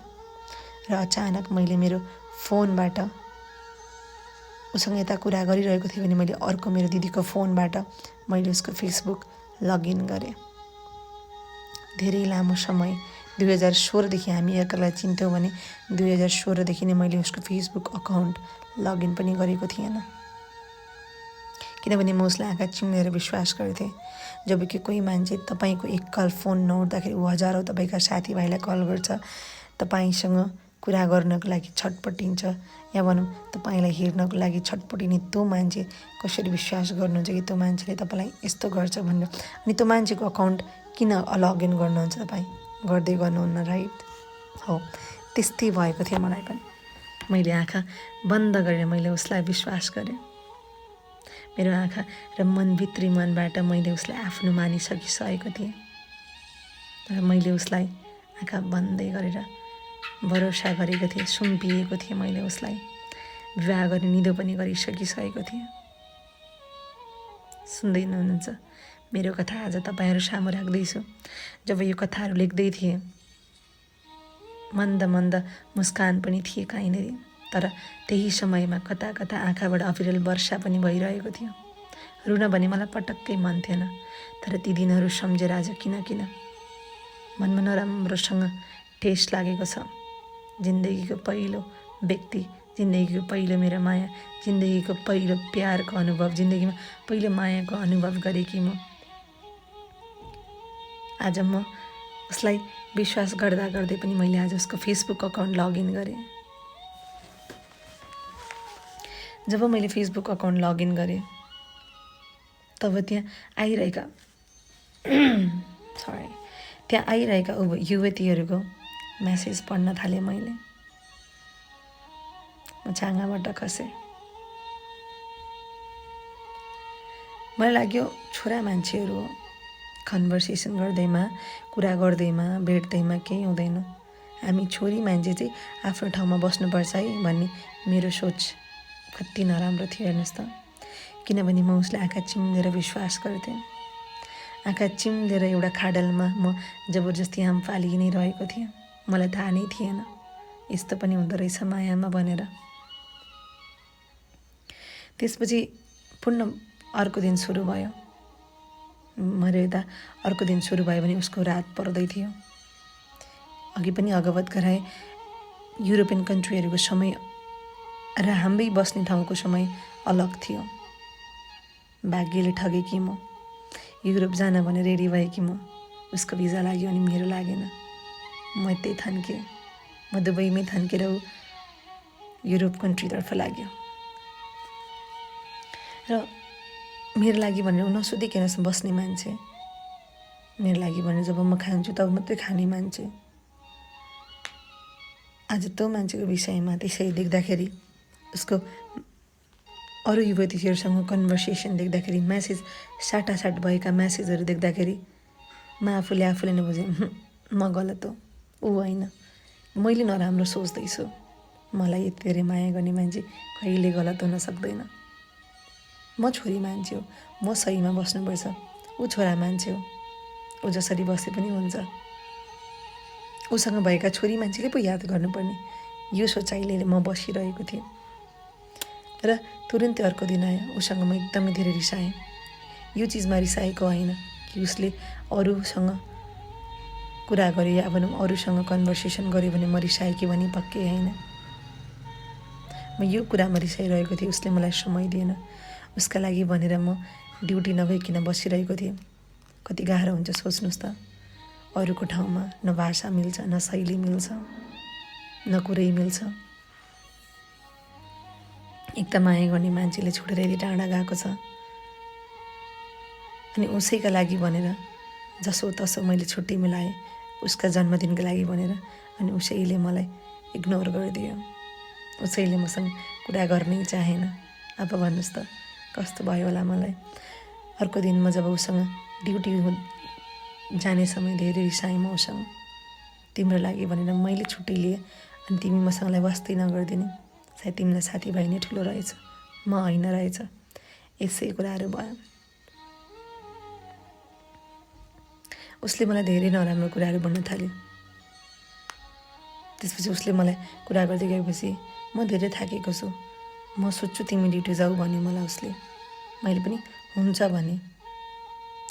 र अचानक मैले मेरो फोनबाट उसँग यता कुरा गरिरहेको थिएँ भने मैले अर्को मेरो दिदीको फोनबाट मैले उसको फेसबुक लगइन गरेँ। धेरै लामो समय 2016देखि हामी एकअर्कालाई चिन्थ्यौँ भने 2016देखि नै मैले उसको फेसबुक अकाउन्ट लगइन पनि गरेको थिएन, किनभने म उसलाई आँखा चिम्लेर विश्वास गर्थेँ। जब कि कोही मान्छे तपाईँको एक कल फोन नउठ्दाखेरि ऊ हजारौँ तपाईँका साथीभाइलाई कल गर्छ, तपाईँसँग कुरा गर्नको लागि छटपटिन्छ, या भनौँ तपाईँलाई हेर्नको लागि छटपटिने त्यो मान्छे कसरी विश्वास गर्नुहुन्छ कि त्यो मान्छेले तपाईँलाई यस्तो गर्छ भनेर। अनि त्यो मान्छेको अकाउन्ट किन लगइन गर्नुहुन्छ, तपाईँ गर्दै गर्नुहुन्न, राइट? हो, त्यस्तै भएको थियो मलाई पनि। मैले आँखा बन्द गरेर मैले उसलाई विश्वास गरेँ। मेरो आँखा र भित्री मनबाट मैले उसलाई आफ्नो मानिसकिसकेको थिएँ। र मैले उसलाई आँखा बन्दै गरेर भरोसा गरेको थिएँ, सुम्पिएको थिएँ। मैले उसलाई विवाह गर्ने निधो पनि गरिसकिसकेको थिएँ। सुन्दै हुनुहुन्छ मेरो कथा आज तपाईँहरू सामु राख्दैछु। जब यो कथाहरू लेख्दै थिएँ मन्द मन्द मुस्कान पनि थिए कहीँनिर, तर त्यही समयमा कता कता आँखाबाट अविरल वर्षा पनि भइरहेको थियो। रुन भने मलाई पटक्कै मन थिएन, तर ती दिनहरू सम्झेर आज किन मनमा नराम्रोसँग ठेस लागेको छ। जिन्दगीको पहिलो व्यक्ति, जिन्दगीको पहिलो मेरो माया, जिन्दगीको पहिलो प्यारको अनुभव, जिन्दगीमा पहिलो मायाको अनुभव गरेकी म। आज म उसलाई विश्वास गर्दा गर्दै पनि मैले आज उसको फेसबुक अकाउन्ट लगइन गरेँ। जब मैले फेसबुक अकाउन्ट लगइन गरेँ तब त्यहाँ आइरहेका युवतीहरूको मेसेज पढ्न थालेँ। मैले म छाँगाबाट खसेँ। मलाई लाग्यो छोरा मान्छेहरू हो, कन्भर्सेसन गर्दैमा, कुरा गर्दैमा, भेट्दैमा केही हुँदैन। हामी छोरी मान्छे चाहिँ आफ्नो ठाउँमा बस्नुपर्छ है भन्ने मेरो सोच कति नराम्रो थियो हेर्नुहोस् त। किनभने म उसलाई आँखा चिम्लेर विश्वास गर्थेँ। आँखा चिम्लेर एउटा खाडलमा म जबरजस्ती हाम फाली नै रहेको थिएँ। मलाई थाहा नै थिएन यस्तो पनि हुँदो रहेछ मायामा भनेर। त्यसपछि पुनः अर्को दिन सुरु भयो। मर्यादा अर्को दिन सुरु भयो भने उसको रात पर्दै थियो। अघि पनि अवगत गराए युरोपियन कन्ट्रीहरूको समय र हामी बस्ने ठाउँको समय अलग थियो। भाग्यले ठगेकी म युरोप जान भने रेडी भएकी म। उसको भिजा लाग्यो अनि मेरो लागेन। म यतै थन्केँ, म दुबईमै थन्केर युरोप कन्ट्रीतर्फ लाग्यो। र मेरो लागि भनेर नसोधिकन बस्ने मान्छे, मेरो लागि भनेर जब म खान्छु तब मात्रै खाने मान्छे। आज त्यो मान्छेको विषयमा त्यसरी देख्दाखेरि, उसको अरू युवतीहरूसँग कन्भर्सेसन देख्दाखेरि, म्यासेज साटासाट भएका म्यासेजहरू देख्दाखेरि म आफूले नै बुझेँ म गलत हो, ऊ होइन। मैले नराम्रो सोच्दैछु। मलाई यति धेरै माया गर्ने मान्छे कहिले गलत हुन सक्दैन। म छोरी मान्छे हो, म सहीमा बस्नुपर्छ। ऊ छोरा मान्छे हो, ऊ जसरी बसे पनि हुन्छ। उसँग भएका छोरी मान्छेले पो याद गर्नुपर्ने, यो सोचाइले म बसिरहेको थिएँ। र तुरुन्तै अर्को दिन आयो, उसँग म एकदमै धेरै रिसाएँ। यो चिजमा रिसाएको होइन कि उसले अरूसँग कुरा गर्यो या भनौँ अरूसँग कन्भर्सेसन गर्यो भने म रिसाएँ कि भने पक्कै होइन। म यो कुरामा रिसाइरहेको थिएँ, उसले मलाई समय दिएन। उसका लागि भनेर म ड्युटी नगइकन बसिरहेको थिएँ। कति गाह्रो हुन्छ सोच्नुहोस् त। अरूको ठाउँमा न भाषा मिल्छ, न शैली मिल्छ, न कुरै मिल्छ। एक त माया गर्ने मान्छेले छोडेर यदि टाढा गएको छ, अनि उसैका लागि भनेर जसोतसो मैले छुट्टी मिलाएँ उसका जन्मदिनको लागि भनेर, अनि उसैले मलाई इग्नोर गरिदियो। उसैले मसँग कुरा गर्नै चाहेन। अब भन्नुहोस् त कस्तो भयो होला मलाई। अर्को दिन म जब उसँग ड्युटी जाने समय धेरै रिसाएँ म उसँग। तिम्रो लागि भनेर मैले छुट्टी लिएँ अनि तिमी मसँगलाई वास्तै नगरिदिने, सायद तिमीलाई साथीभाइ नै ठुलो रहेछ, म होइन रहेछ। यसै कुराहरू भयो। उसले मलाई धेरै नराम्रो कुराहरू भन्न थाल्यो। त्यसपछि उसले मलाई कुरा गर्दै गएपछि म धेरै थाकेको छु, म सोध्छु तिमी ड्युटी जाऊ भन्यो मलाई उसले। मैले पनि हुन्छ भने।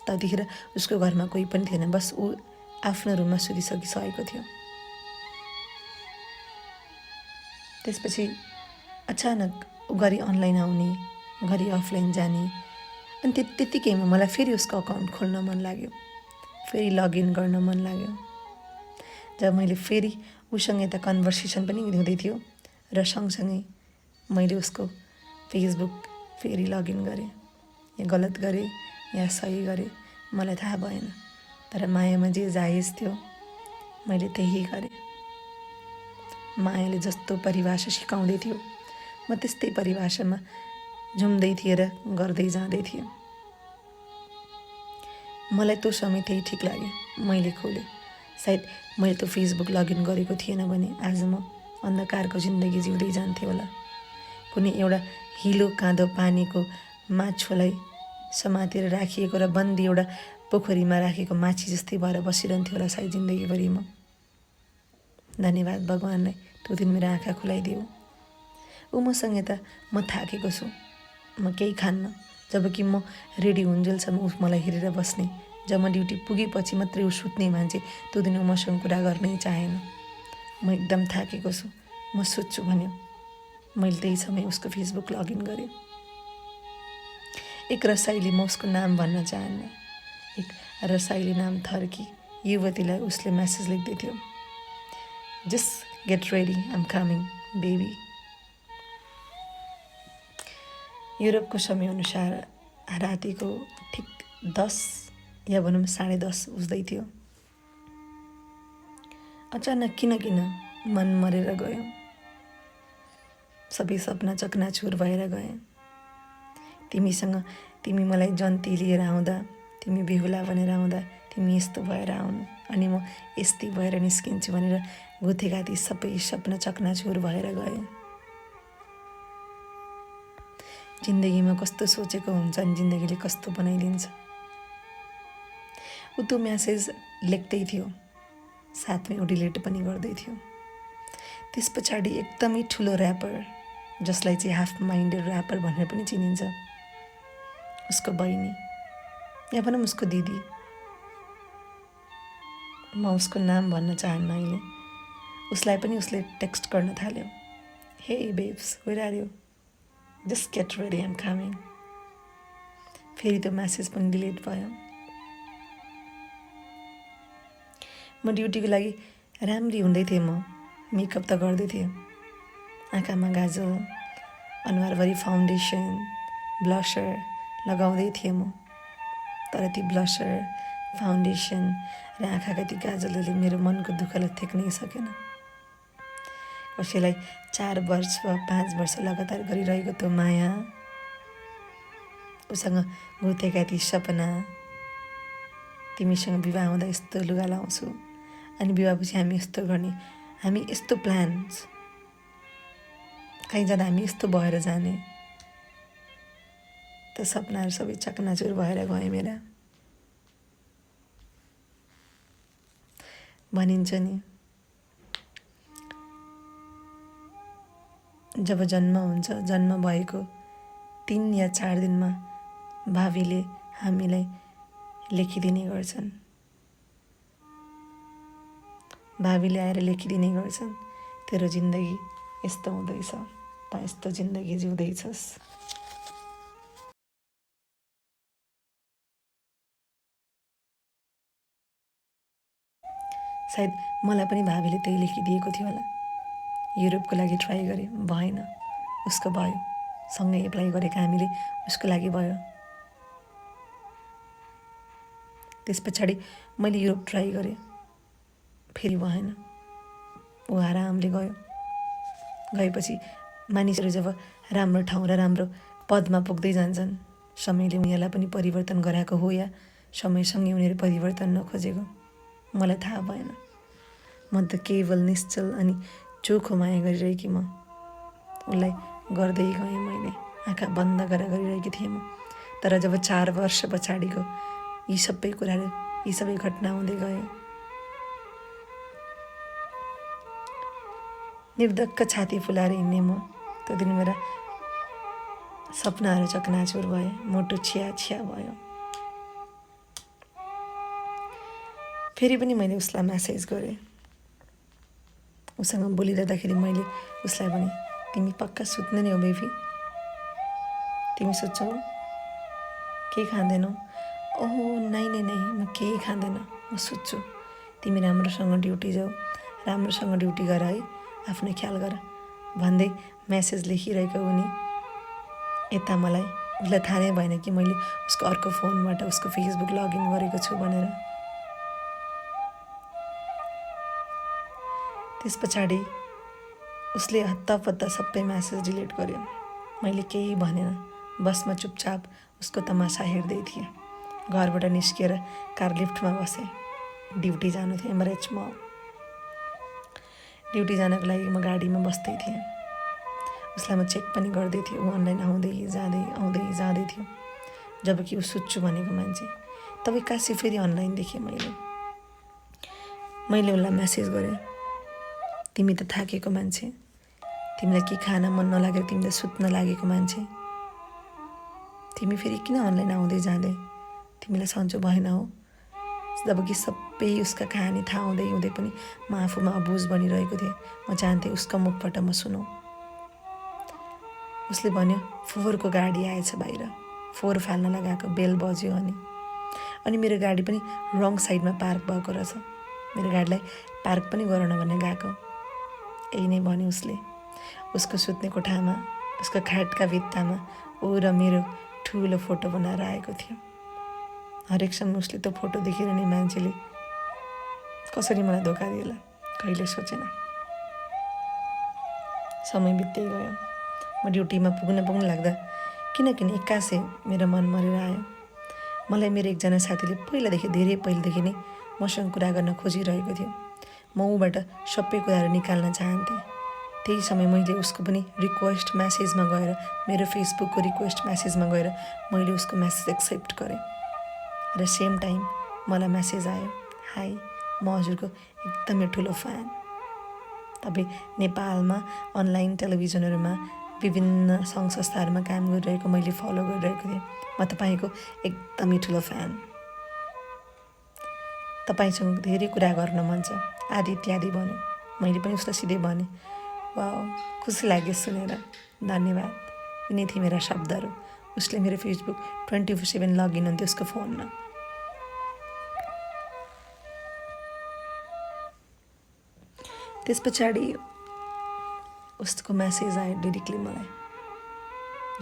त्यतिखेर उसको घरमा कोही पनि थिएन, बस ऊ आफ्नो रुममा सुतिसकिसकेको थियो। त्यसपछि अचानक ऊ घरि अनलाइन आउने, घरि अफलाइन जाने, अनि त्यत्तिकैमा मलाई फेरि उसको अकाउन्ट खोल्न मन लाग्यो, फेरि लगइन गर्न मन लाग्यो। जब मैले फेरि उसँग यता कन्भर्सेसन पनि हुँदै थियो र सँगसँगै मैले उसको फेसबुक फेरि लगइन गरेँ। या गलत गरेँ या सही गरेँ मलाई थाहा भएन, तर मायामा जे जायज थियो मैले त्यही गरेँ। मायाले जस्तो परिभाषा सिकाउँदै थियो म त्यस्तै परिभाषामा झुम्दै थिएँ र गर्दै जाँदै थिएँ। मलाई त्यो समय त्यही ठिक लाग्यो। मैले खोलेँ, सायद मैले त फेसबुक लगइन गरेको थिएन भने आज म अन्धकारको जिन्दगी जिउँदै जान्थेँ होला। कुनै एउटा हिलो काँधो पानीको माछोलाई समातेर राखिएको र बन्दी एउटा पोखरीमा राखेको माछी जस्तै भएर बसिरहन्थ्यो होला सायद जिन्दगीभरि म। धन्यवाद भगवान्लाई, त्यो दिन मेरो आँखा खुलाइदियो। ऊ मसँग त म थाकेको छु, म केही खान्न, जबकि म रेडी हुन्जेलसम्म ऊ मलाई हेरेर बस्ने। जब म ड्युटी पुगेपछि मात्रै ऊ सुत्ने मान्छे, त्यो दिन ऊ मसँग कुरा गर्नै चाहेन। म एकदम थाकेको छु, म सुत्छु भन्यो। मैले त्यही समय उसको फेसबुक लगइन गरेँ। एक रसाइली, म उसको नाम भन्न चाहन्न, एक रसाइली नाम थर्की युवतीलाई उसले मेसेज लेख्दै थियो, just get ready, I'm coming baby. युरोपको समयअनुसार रातिको ठिक 10 या भनौँ 10:30 उज्दै थियो। अचानक किन मन मरेर गयो। सबै सपना चकनाचुर भएर गए। तिमी मलाई जन्ती लिएर आउँदा, तिमी बेहुला भनेर आउँदा, तिमी यस्तो भएर आउनु अनि म यस्तै भएर निस्किन्छु भनेर गुथेका ती सबै सपना चकनाचुर भएर गए। जिन्दगीमा कस्तो सोचेको हुन्छ अनि जिन्दगीले कस्तो बनाइदिन्छ। ऊ त्यो म्यासेज लेख्दै थियो, साथमै ऊ डिलिट पनि गर्दै थियो। त्यस पछाडि एकदमै ठुलो ऱ्यापर, जसलाई चाहिँ हाफ माइन्डेड ऱ्यापर भनेर पनि चिनिन्छ, उसको बहिनी या भनौँ उसको दिदी, म उसको नाम भन्न चाहन्न अहिले, उसलाई पनि उसले टेक्स्ट गर्न थाल्यो, hey babes, where are you, just get ready, I'm coming. फेरि त्यो म्यासेज पनि डिलिट भयो। म ड्युटीको लागि राम्री हुँदै थिएँ, म मेकअप त गर्दै थिएँ, आँखामा गाजल, अनुहारभरि फाउन्डेसन, ब्लसर लगाउँदै थिएँ म। तर ती ब्लसर, फाउन्डेसन र आँखाका ती गाजलले मेरो मनको दुःखलाई थेक्नै सकेन। कसैलाई 4 वर्ष वा 5 वर्ष लगातार गरिरहेको त्यो माया, उसँग गुथेका ती सपना, तिमीसँग विवाह हुँदा यस्तो लुगा लाउँछु अनि विवाहपछि हामी यस्तो गर्ने, हामी यस्तो प्लान्स, कहीँ जाँदा हामी यस्तो भएर जाने, त्यो सपनाहरू सबै चकनाचुर भएर गए मेरा। भनिन्छ नि, जब जन्म हुन्छ, जन्म भएको 3 या 4 दिनमा भावीले हामीलाई लेखिदिने गर्छन्। भावीले आएर लेखिदिने गर्छन्, तेरो जिन्दगी यस्तो हुँदैछ, त यस्तो जिन्दगी जिउँदैछस्। सायद मलाई पनि भावीले त्यही लेखिदिएको थियो होला। युरोपको लागि ट्राई गरेँ, भएन, उसको भयो। सँगै एप्लाई गरेका हामीले, उसको लागि भयो। त्यस पछाडि मैले युरोप ट्राई गरेँ, फेरि भएन, ऊ आरामले गयो। गएपछि मानिसहरू जब राम्रो ठाउँ र राम्रो पदमा पुग्दै जान्छन्, समयले उनीहरूलाई पनि परिवर्तन गराएको हो या समयसँगै उनीहरू परिवर्तन नखोजेको, मलाई थाहा भएन। म त केवल निश्चल अनि चोखो माया गरिरहेकी, म उसलाई गर्दै गएँ, मैले आँखा बन्द गरेर गरिरहेकी थिएँ म। तर जब 4 वर्ष पछाडिको यी सबै कुराहरू, यी सबै घटना हुँदै गए, निर्धक्क छाती फुलाएर हिँड्ने म। त्यो दिन मेरा सपनाहरू चकनाचुर भए, मोटो छिया छिया भयो। फेरि पनि मैले उसलाई म्यासेज गरेँ। उसँग बोलिरहँदाखेरि मैले उसलाई भने, तिमी पक्का सुत्ने नै हो बेबी, तिमी सुत्छौ, केही खाँदैनौ? ओहो नै, म केही खाँदैन, म सुत्छु, तिमी राम्रोसँग ड्युटी जाऊ, राम्रोसँग ड्युटी गर है, आफ्नो ख्याल गर भन्दै म्यासेज लेखिरहेको उनी यता मलाई, उसलाई थाहा नै भएन कि मैले उसको अर्को फोनबाट उसको फेसबुक लगइन गरेको छु भनेर। त्यस पछाडि उसले हत्तापत्ता सबै म्यासेज डिलिट गर्यो। मैले केही भनेन, बसमा चुपचाप उसको तमासा हेर्दै थिएँ। घरबाट निस्किएर कार लिफ्टमा बसेँ। ड्युटी जानु थियो एमरेचमा। ड्युटी जानको लागि म गाडीमा बस्दै थिएँ। उसलाई म चेक पनि गर्दै थिएँ, ऊ अनलाइन आउँदै जाँदै थियो, जबकि ऊ सुत्छु भनेको मान्छे। तब एक्कासी फेरि अनलाइन देखेँ मैले उसलाई मेसेज गरेँ, तिमी त थाकेको मान्छे, तिमीलाई के खान मन नलागेको, तिमीलाई सुत्न लागेको मान्छे, तिमी फेरि किन अनलाइन आउँदै जाँदै, तिमीलाई सन्चो भएन हो? जबकि सबै उसका कहानी थाहा हुँदै पनि म आफूमा अबुझ बनिरहेको थिएँ। म चाहन्थेँ उसको मुखबाट म सुनौँ। उसले भन्यो, फोहोरको गाडी आएछ बाहिर, फोहोर फाल्न लगाएको, बेल बज्यो अनि मेरो गाडी पनि रङ साइडमा पार्क भएको रहेछ। मेरो गाडीलाई पार्क पनि गराउन भन्ने गएको। यही नै भन्यो उसले। उसको सुत्ने कोठामा, उसको खाटका भित्तामा ऊ र मेरो ठुलो फोटो बनाएर आएको थियो। हरेक समय उसले त्यो फोटो देखेर नै मान्छेले कसरी मलाई धोका दिएला कहिले सोचेन। समय बित्दै गयो। म ड्युटीमा पुग्न लाग्दा किन एक्कासी मेरो मन मरेर आयो। मलाई मेरो एकजना साथीले धेरै पहिलेदेखि नै मसँग कुरा गर्न खोजिरहेको थियो। म ऊबाट सबै कुराहरू निकाल्न चाहन्थेँ। त्यही समय मैले उसको पनि रिक्वेस्ट म्यासेजमा गएर, मेरो फेसबुकको रिक्वेस्ट म्यासेजमा गएर मैले उसको म्यासेज एक्सेप्ट गरेँ र सेम टाइम मलाई म्यासेज आयो, हाई, म हजुरको एकदमै ठुलो फ्यान। तपाईँ नेपालमा अनलाइन टेलिभिजनहरूमा विभिन्न सङ्घ संस्थाहरूमा काम गरिरहेको मैले फलो गरिरहेको थिएँ। म तपाईँको एकदमै ठुलो फ्यान। तपाईँसँग धेरै कुरा गर्न मन छ आदि इत्यादि भन्यो। मैले पनि उसलाई सिधै भनेँ, वाह, खुसी लाग्यो सुनेर, धन्यवाद। यिनै थिए मेरा शब्दहरू। उसले मेरो फेसबुक 24/7 लगइन हुन्थ्यो उसको फोनमा। त्यस पछाडि उसको म्यासेज आयो डिरेक्टली मलाई,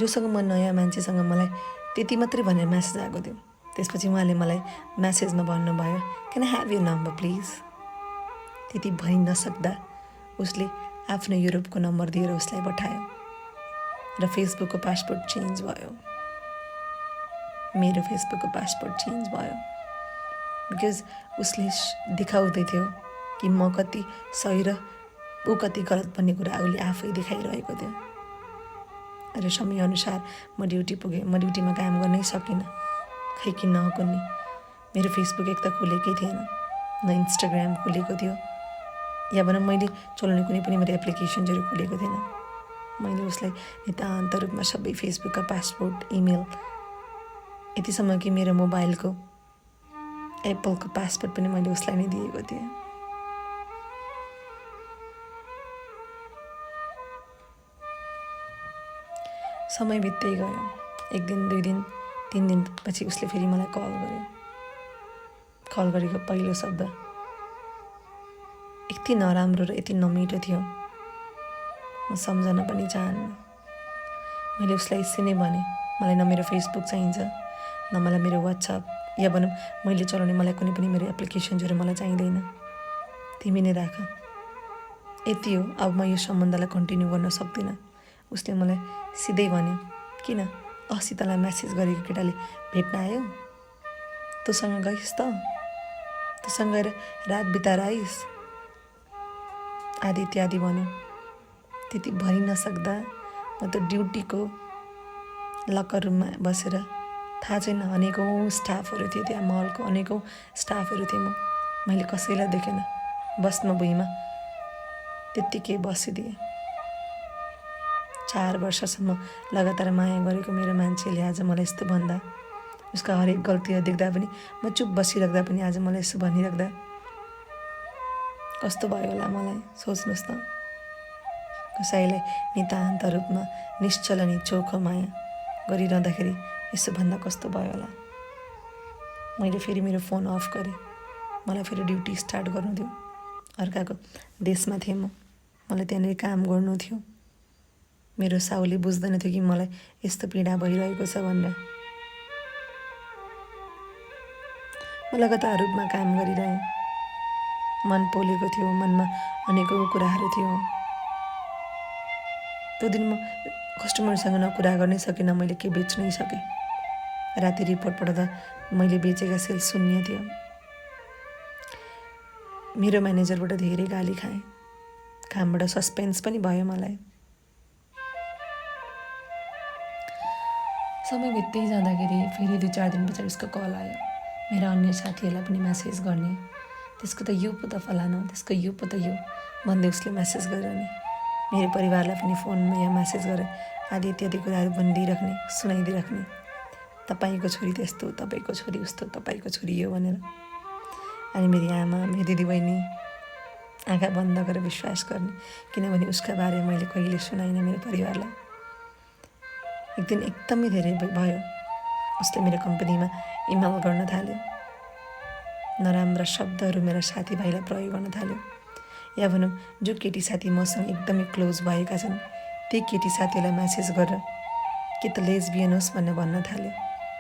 जोसँग म नयाँ मान्छेसँग मलाई त्यति मात्रै भनेर म्यासेज आएको थियो। त्यसपछि उहाँले मलाई म्यासेजमा भन्नुभयो, can I have you number please. त्यति भनि नसक्दा उसले आफ्नो युरोपको नम्बर दिएर उसलाई पठायो र फेसबुकको पासपोर्ट चेन्ज भयो। मेरो फेसबुकको पासपोर्ट चेन्ज भयो बिकज उसले देखाउँदै थियो कि म कति सही र ऊ कति गलत भन्ने कुरा उसले आफै देखाइरहेको थियो। र समयअनुसार म ड्युटी पुगेँ। म ड्युटीमा काम गर्नै सकिनँ, खै किन नकुन्नी। मेरो फेसबुक एक त खुलेकै थिएन, न इन्स्टाग्राम खुलेको थियो, या भनौँ मैले चलाउने कुनै पनि मेरो एप्लिकेसन्सहरू खुलेको थिएन। मैले उसलाई नितान्त रूपमा सबै फेसबुकका पासपोर्ट, इमेल, यतिसम्म कि मेरो मोबाइलको एप्पलको पासपोर्ट पनि मैले उसलाई नै दिएको थिएँ। समय बित्दै गयो। 1 दिन, 2 दिन, 3 दिनपछि उसले फेरि मलाई कल गर्यो। कल गरेको पहिलो शब्द यति नराम्रो र यति नमिठो थियो, म सम्झन पनि चाहन्न। मैले उसलाई यसै नै भने, मलाई न मेरो फेसबुक चाहिन्छ, न मलाई मेरो वाट्सएप, या भनौँ मैले चलाउने मलाई कुनै पनि मेरो एप्लिकेसन्सहरू मलाई चाहिँदैन, तिमी नै राख, यति हो। अब म यो सम्बन्धलाई कन्टिन्यू गर्न सक्दिनँ। उसले मलाई सिधै भन्यो, किन अस्ति तँलाई म्यासेज गरेको केटाले भेट्न आयो, तँसँग गइस् त, तँसँग गएर रात बिताएर आइस्, आदि इत्यादि भन्यो। त्यति भनि नसक्दा म त ड्युटीको लकर रुममा बसेर, थाहा छैन अनेकौँ स्टाफहरू थिए त्यहाँ, मलको अनेकौँ स्टाफहरू थिए। मैले कसैलाई देखेन, बस्न भुइँमा त्यत्तिकै बसिदिएँ। 4 वर्षसम्म लगातार माया गरेको मेरो मान्छेले आज मलाई यस्तो भन्दा, उसका हरेक गल्तीहरू देख्दा पनि म चुप बसिराख्दा पनि आज मलाई यसो भनिराख्दा कस्तो भयो होला मलाई, सोच्नुहोस् त। कसैलाई नितान्त रूपमा निश्चल अनि चोखो माया गरिरहँदाखेरि यसो भन्दा कस्तो भयो होला। मैले फेरि मेरो फोन अफ गरेँ। मलाई फेरि ड्युटी स्टार्ट गर्नु थियो। अर्काको देशमा थिएँ म, मलाई त्यहाँनिर काम गर्नु थियो। मेरो साउले बुझ्दैन थियो कि मलाई यस्तो पीडा भइरहेको छ भनेर। म लगातार रूपमा काम गरिरहेँ। मन पोलेको थियो, मनमा अनेकौँ कुराहरू थियो। त्यो दिन म कस्टमरसँग न कुरा गर्नै सकेँ, न मैले के बेच्नै सकेँ। राति रिपोर्ट पढ्दा मैले बेचेका सेल्स 0 थियो। मेरो म्यानेजरबाट धेरै गाली खाएँ, कामबाट सस्पेन्स पनि भयो मलाई। समय बित्दै जाँदाखेरि फेरि 2-4 दिन पछाडि उसको कल आयो। मेरा अन्य साथीहरूलाई पनि म्यासेज गर्ने, त्यसको त यो पो त फलानु, त्यसको यो पो त यो भन्दै उसले म्यासेज गरिरहने। मेरो परिवारलाई पनि फोनमा या म्यासेज गरेर आदि इत्यादि कुराहरू भनिदिइराख्ने, सुनाइदिइराख्ने, तपाईँको छोरी त्यस्तो, तपाईँको छोरी उस्तो, तपाईँको छोरी यो भनेर। अनि मेरी आमा, मेरो दिदीबहिनी आँखा बन्द गरेर विश्वास गर्ने, किनभने उसका बारेमा मैले कहिले सुनाइनँ मेरो परिवारलाई। एक दिन एकदमै धेरै भयो, उसले मेरो कम्पनीमा इमेल गर्न थाल्यो, नराम्रा शब्दहरू मेरा साथीभाइलाई प्रयोग गर्न थाल्यो। या भनौँ जो केटी साथी मसँग एकदमै क्लोज भएका छन् ती केटी साथीहरूलाई म्यासेज गरेर कि त लेस्बियन होस् भनेर भन्न थाल्यो,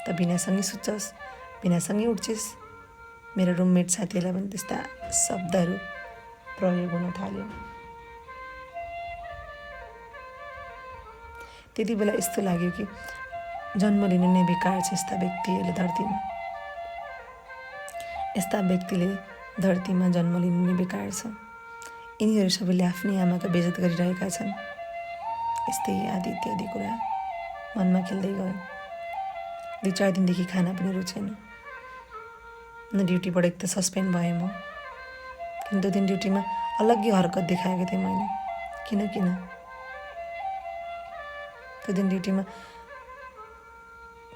त बिनासँगै सुत्छस्, बिनासँगै उठ्छिस्। मेरो रुममेट साथीहरूलाई पनि त्यस्ता शब्दहरू प्रयोग हुन थाल्यो। त्यति बेला यस्तो लाग्यो कि जन्म लिनु नै बेकार छ यस्ता व्यक्तिहरूले धरतीमा। यस्ता व्यक्तिले धरतीमा जन्म लिनु नै बेकार छ। यिनीहरू सबैले आफ्नै आमाको बेइज्जत गरिरहेका छन्। यस्तै आदि इत्यादि कुरा मनमा खेल्दै गयो। 2-4 दिनदेखि खाना पनि रुचेन। न ड्युटीबाट एक त सस्पेन्ड भएँ म, किन त्यो दिन ड्युटीमा अलग्गै हरकत देखाएको थिएँ मैले। किन त्यो दिन ड्युटीमा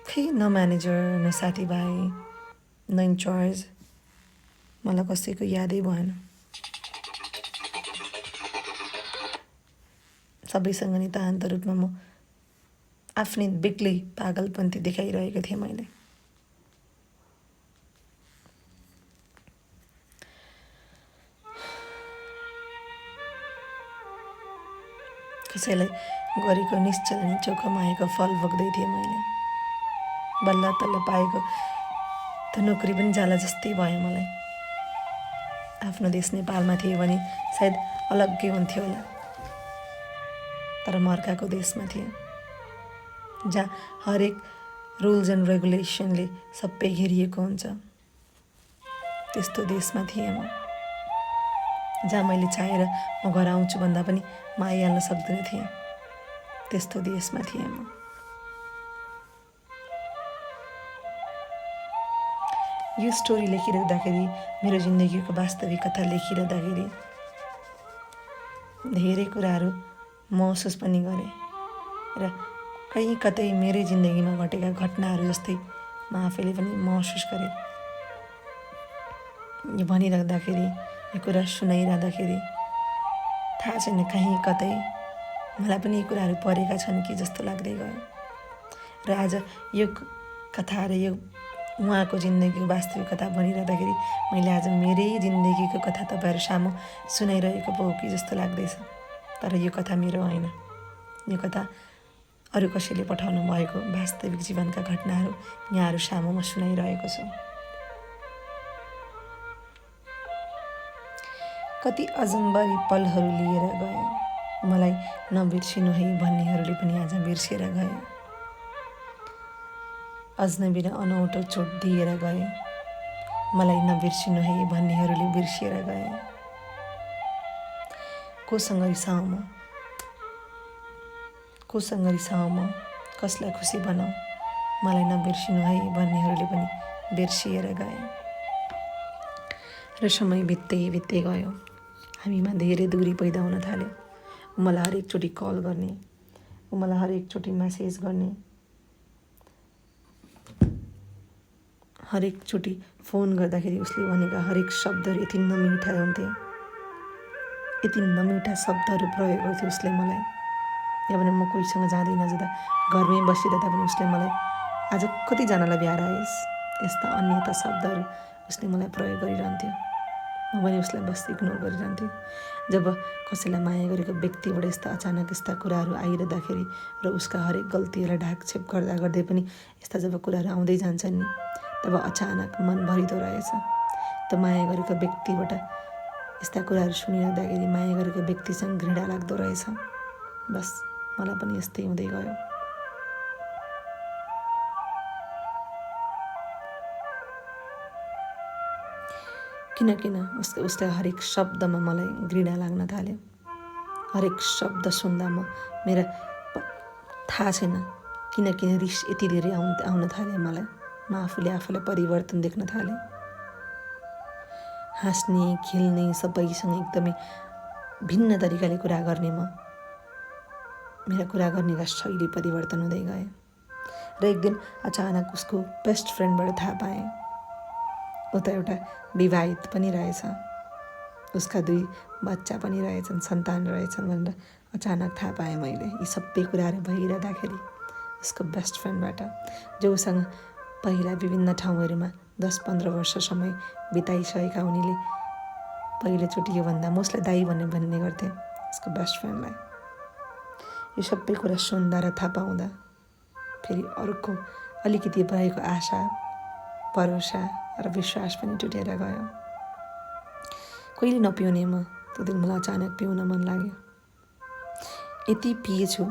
खै न म्यानेजर, न साथीभाइ, न इन्चार्ज, मलाई कसैको यादै भएन। सबैसँग नितान्त रूपमा म आफ्नै बेग्लै पागलपन्थी देखाइरहेको थिएँ मैले। कसैलाई गरेको निश्चल अनि चोखोमा आएको फल भोग्दै थिएँ मैले। बल्ल तल्ल पाएको त नोकरी पनि जाला जस्तै भयो मलाई। आफ्नो देश नेपालमा थिएँ भने सायद अलग्गै हुन्थ्यो होला, तर म अर्काको देशमा थिएँ जहाँ हरेक रुल्स एन्ड रेगुलेसनले सबै घेरिएको हुन्छ। त्यस्तो देशमा थिएँ म, जहाँ मैले चाहेर म घर आउँछु भन्दा पनि म आइहाल्न सक्दिनँ थिएँ। त्यस्तो देशमा थिएँ म। यो स्टोरी लेखिरहँदाखेरि, मेरो जिन्दगीको वास्तविकता लेखिरहँदाखेरि धेरै कुराहरू महसुस पनि गरेँ र कहीँ कतै मेरै जिन्दगीमा घटेका घटनाहरू जस्तै म आफैले पनि महसुस गरेँ। यो भनिराख्दाखेरि, यो कुरा सुनाइरहँदाखेरि थाहा छैन कहीँ कतै मलाई पनि यी कुराहरू परेका छन् कि जस्तो लाग्दै गयो। र आज यो कथा र यो उहाँको जिन्दगीको वास्तविकता भनिरहँदाखेरि मैले आज मेरै जिन्दगीको कथा तपाईँहरू सामु सुनाइरहेको पो हो कि जस्तो लाग्दैछ। तर यो कथा मेरो होइन, यो कथा अरू कसैले पठाउनु भएको वास्तविक जीवनका घटनाहरू यहाँहरू सामु म सुनाइरहेको छु। कति अजम्बरी पलहरू लिएर गए, मलाई नबिर्सिनु है भन्नेहरूले पनि आज बिर्सिएर गए। अजनबी र अनौठो चोट दिएर गए, मलाई नबिर्सिनु है भन्नेहरूले बिर्सिएर गए। कोसँग रिसाउँ म, कोसँग रिसाउँ म, कसलाई खुसी बनाऊ, मलाई नबिर्सिनु है भन्नेहरूले पनि बिर्सिएर गए। र समय बित्दै गयो, हामीमा धेरै दूरी पैदा हुन थाल्यो। मलाई हरेकचोटि कल गर्ने, मलाई हरेकचोटि म्यासेज गर्ने, हरेकचोटि फोन गर्दाखेरि उसले भनेका हरेक शब्दहरू यति नमिठा हुन्थे, यति नमिठा शब्दहरू प्रयोग गर्थ्यो उसले मलाई। या भने म कोहीसँग जाँदै नजाँदा घरमै बसिरहँदा पनि उसले मलाई आज कतिजनालाई बिहार आइस्, यस्ता अन्यथा शब्दहरू उसले मलाई प्रयोग गरिरहन्थ्यो। म पनि उसलाई बस इग्नोर गरिरहन्थेँ। जब कसैलाई माया गरेको व्यक्तिबाट यस्ता अचानक यस्ता कुराहरू आइरहँदाखेरि र उसका हरेक गल्तीहरूलाई ढाकछेप गर्दा गर्दै पनि यस्ता जब कुराहरू आउँदै जान्छन् नि, तब अचानक मन भरिदो रहेछ। त माया गरेको व्यक्तिबाट यस्ता कुराहरू सुनिरहँदाखेरि माया गरेको व्यक्तिसँग घृणा लाग्दो रहेछ। बस मलाई पनि यस्तै हुँदै गयो। किन उसको हरेक शब्दमा मलाई घृणा लाग्न थाल्यो। हरेक शब्द सुन्दा मेरा थाहा छैन किन रिस यति धेरै आउन थाल्यो मलाई। म आफूलाई परिवर्तन देख्न थालेँ। हाँस्ने खेल्ने सबैसँग एकदमै भिन्न तरिकाले कुरा गर्ने मेरा कुरा गर्नेका शैली परिवर्तन हुँदै गए। र एक दिन अचानक उसको बेस्ट फ्रेन्डबाट थाहा पाएँ ऊ त एउटा विवाहित पनि रहेछ, उसका 2 बच्चा पनि रहेछन्, सन्तान रहेछन् भनेर अचानक थाहा पाएँ मैले। यी सबै कुराहरू भइरहँदाखेरि उसको बेस्ट फ्रेन्डबाट, जो उसँग पहिला विभिन्न ठाउँहरूमा 10-15 वर्ष समय बिताइसकेका उनीले पहिलोचोटि योभन्दा म उसलाई दाइ भन्ने गर्थेँ उसको बेस्ट फ्रेन्डलाई। यो सबै कुरा सुन्दा र थाहा पाउँदा फेरि अर्को अलिकति भएको आशा, भरोसा र विश्वास पनि टुटेर गयो। कहिले नपिउने त्यो दिन मलाई अचानक पिउन मन लाग्यो। यति पिएछु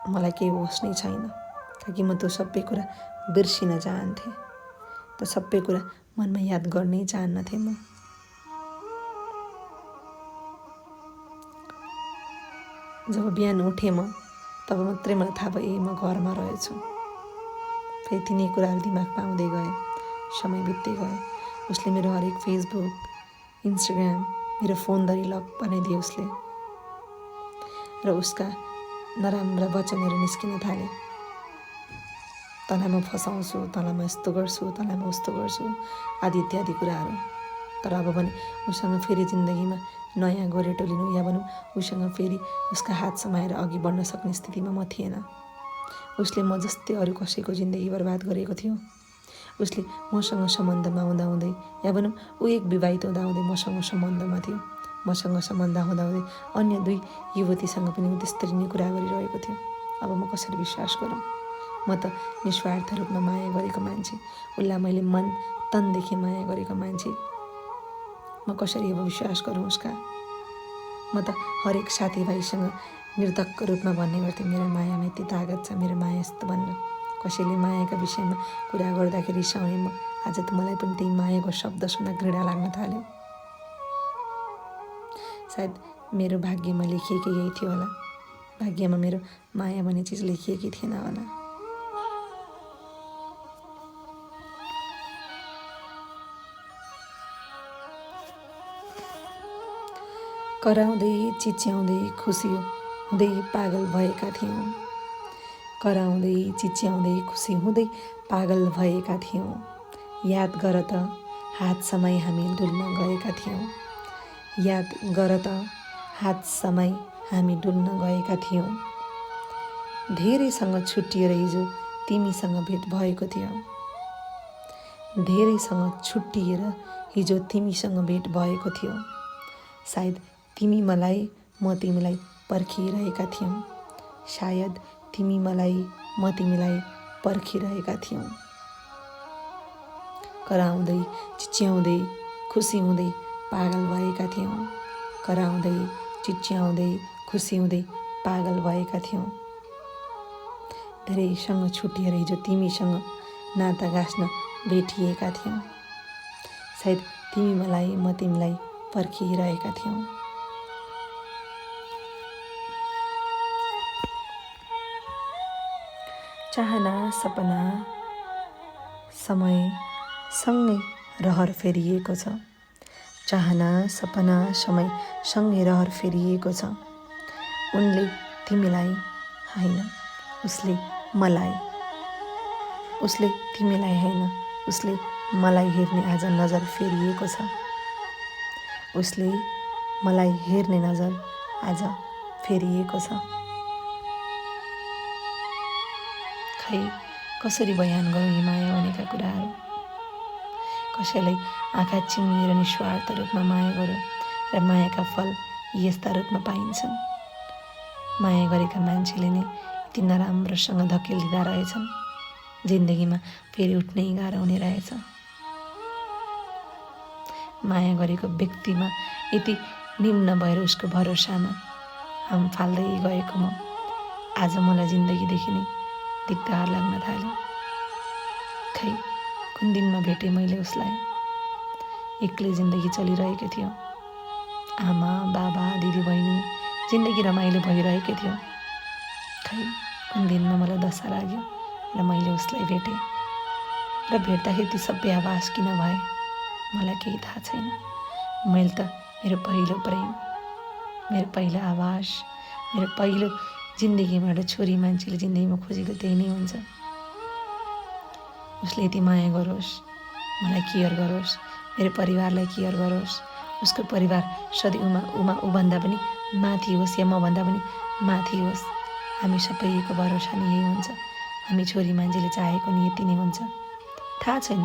मलाई केही होस नै छैन, ताकि म त्यो सबै कुरा बिर्सिन चाहन्थेँ। त्यो सबै कुरा मनमा याद गर्नै चाहन्नथेँ म। जब बिहान उठेँ तब मात्रै मलाई थाहा भयो म घरमा रहेछु। फेरि तिनै कुराहरू दिमागमा आउँदै गए, समय बित्दै गयो। उसले मेरो हरेक फेसबुक, इन्स्टाग्राम, मेरो फोनधरि लक बनाइदियो उसले। र उसका नराम्रा वचनहरू निस्किन थाले। तँलाई म फसाउँछु, तँलाई म यस्तो गर्छु, तँलाई म उस्तो गर्छु, आदि इत्यादि कुराहरू। तर अब भने उसँग फेरि जिन्दगीमा नयाँ गोरेटो लिनु या भनौँ उसँग फेरि उसका हात समाएर अघि बढ्न सक्ने स्थितिमा म थिएन। उसले म जस्तै अरू कसैको जिन्दगी बर्बाद गरेको थियो। उसले मसँग सम्बन्धमा हुँदाहुँदै या भनौँ ऊ एक विवाहित हुँदाहुँदै मसँग सम्बन्धमा थियो। मसँग सम्बन्ध हुँदाहुँदै अन्य 2 युवतीसँग पनि ऊ त्यसरी नै कुरा गरिरहेको थियो। अब म कसरी विश्वास गरौँ? म त निस्वार्थ रूपमा माया गरेको मान्छे, उसलाई मैले मन तनदेखि माया गरेको मान्छे, म कसरी अब विश्वास गरौँ उसका? म त हरेक साथीभाइसँग निर्धक्क रूपमा भन्ने गर्थेँ मेरो मायामा यति तागत छ, मेरो माया यस्तो भनेर। कसैले मायाका विषयमा कुरा गर्दाखेरि रिसाउने म आज त मलाई पनि त्यही मायाको शब्द सुन्दा घृणा लाग्न थाल्यो। सायद मेरो भाग्यमा लेखिएकै यही थियो होला। भाग्यमा मेरो माया भन्ने चिज लेखिएकै थिएन होला। कराउँदै चिच्याउँदै खुसी हुँदै पागल भएका थियौँ। कराउँदै चिच्याउँदै खुसी हुँदै पागल भएका थियौँ। याद गर त हात समय हामी डुल्न गएका थियौँ। याद गर त हात समय हामी डुल्न गएका थियौँ। धेरैसँग छुट्टिएर हिजो तिमीसँग भेट भएको थियो। धेरैसँग छुट्टिएर हिजो तिमीसँग भेट भएको थियो। सायद तिमी मलाई म तिमीलाई पर्खिरहेका थियौँ। सायद तिमी मलाई म तिमीलाई पर्खिरहेका थियौँ। कराउँदै चिच्याउँदै खुसी हुँदै पागल भएका थियौँ। कराउँदै चिच्याउँदै खुसी हुँदै पागल भएका थियौँ। धेरैसँग छुट्टिएर हिजो तिमीसँग नाता गाँस्न भेटिएका थियौँ। सायद तिमी मलाई म तिमीलाई पर्खिरहेका थियौँ। चाहना सपना समय सँगै रहर फेरिएको छ। चाहना सपना समय सँगै रहर फेरिएको छ। उनले तिमीलाई होइन उसले मलाई, उसले तिमीलाई होइन उसले मलाई हेर्ने आज नजर फेरिएको छ। उसले मलाई हेर्ने नजर आज फेरिएको छ। खै कसरी बयान गरौँ यी माया भनेका कुराहरू? कसैलाई आँखा चिम्लेर निस्वार्थ रूपमा माया गरौँ र मायाका फल यस्ता रूपमा पाइन्छन्। माया गरेका मान्छेले नै यति नराम्रोसँग धकेलिँदा रहेछन्। जिन्दगीमा फेरि उठ्नै गाह्रो हुने रहेछ। माया गरेको व्यक्तिमा यति निम्न भएर उसको भरोसामा हाम फाल्दै गएको म आज मलाई जिन्दगीदेखि नै धिक्कार लाग्न थाल्यो। खै कुन दिनमा भेटेँ मैले उसलाई? एक्लै जिन्दगी चलिरहेको थियो। आमा बाबा दिदीबहिनी जिन्दगी रमाइलो भइरहेको थियो। खै कुन दिनमा मलाई दशा लाग्यो र मैले उसलाई भेटेँ र भेट्दाखेरि ती सबै आभास किन भए मलाई केही थाहा छैन। मैले त मेरो पहिलो प्रेम, मेरो पहिलो आभास, मेरो पहिलो जिन्दगीमा एउटा छोरी मान्छेले जिन्दगीमा खोजेको त्यही नै हुन्छ। उसले यति माया गरोस्, मलाई केयर गरोस्, मेरो परिवारलाई केयर गरोस्, उसको परिवार सधैँ ऊभन्दा पनि माथि होस् या मभन्दा पनि माथि होस्। हामी सबैको भरोसा नि यही हुन्छ। हामी छोरी मान्छेले चाहेको नि यति नै हुन्छ। थाहा छैन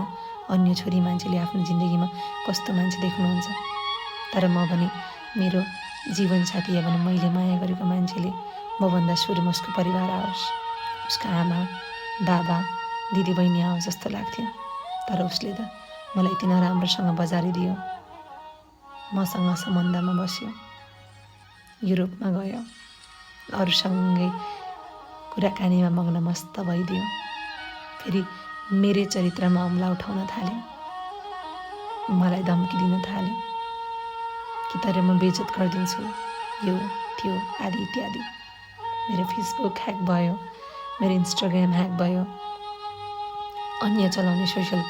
अन्य छोरी मान्छेले आफ्नो जिन्दगीमा कस्तो मान्छे देख्नुहुन्छ, तर म भने मेरो जीवनसाथी या भने मैले माया गरेको मान्छेले मभन्दा सुरुमा उसको परिवार आओस्, उसका आमा बाबा दिदीबहिनी आओस् जस्तो लाग्थ्यो। तर उसले त मलाई यति नराम्रोसँग बजारिदियो। मसँग सम्बन्धमा बस्यो, युरोपमा गयो, अरूसँगै कुराकानीमा मग्न मस्त भइदियो। फेरि मेरै चरित्रमा हमला उठाउन थाल्यो, मलाई धम्की दिन थाल्यो कि तर म बेइज्जत गरिदिन्छु, यो त्यो आदि इत्यादि। मेरो फेसबुक ह्याक भयो, मेरो इन्स्टाग्राम ह्याक भयो, अन्य चलाउने सोसियल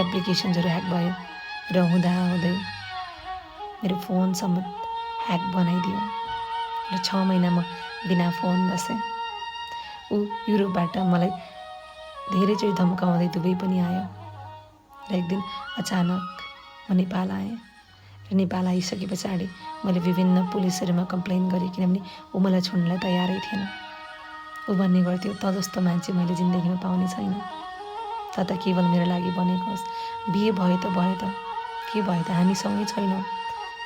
एप्लिकेसन्सहरू ह्याक भयो र हुँदाहुँदै मेरो फोनसम्म ह्याक बनाइदियो र 6 महिना म बिना फोन बसेँ। ऊ युरोपबाट मलाई धेरैचोटि धम्काउँदै दुबई पनि आयो र एक दिन अचानक म नेपाल आएँ र नेपाल आइसके पछाडि मैले विभिन्न पुलिसहरूमा कम्प्लेन गरेँ, किनभने ऊ मलाई छोड्नलाई तयारै थिएन। ऊ भन्ने गर्थ्यो त जस्तो मान्छे मैले जिन्दगीमा पाउने छैन, त त केवल मेरो लागि बनेको होस्। बिहे भयो त भयो त के भयो त, हामी सँगै छैनौँ,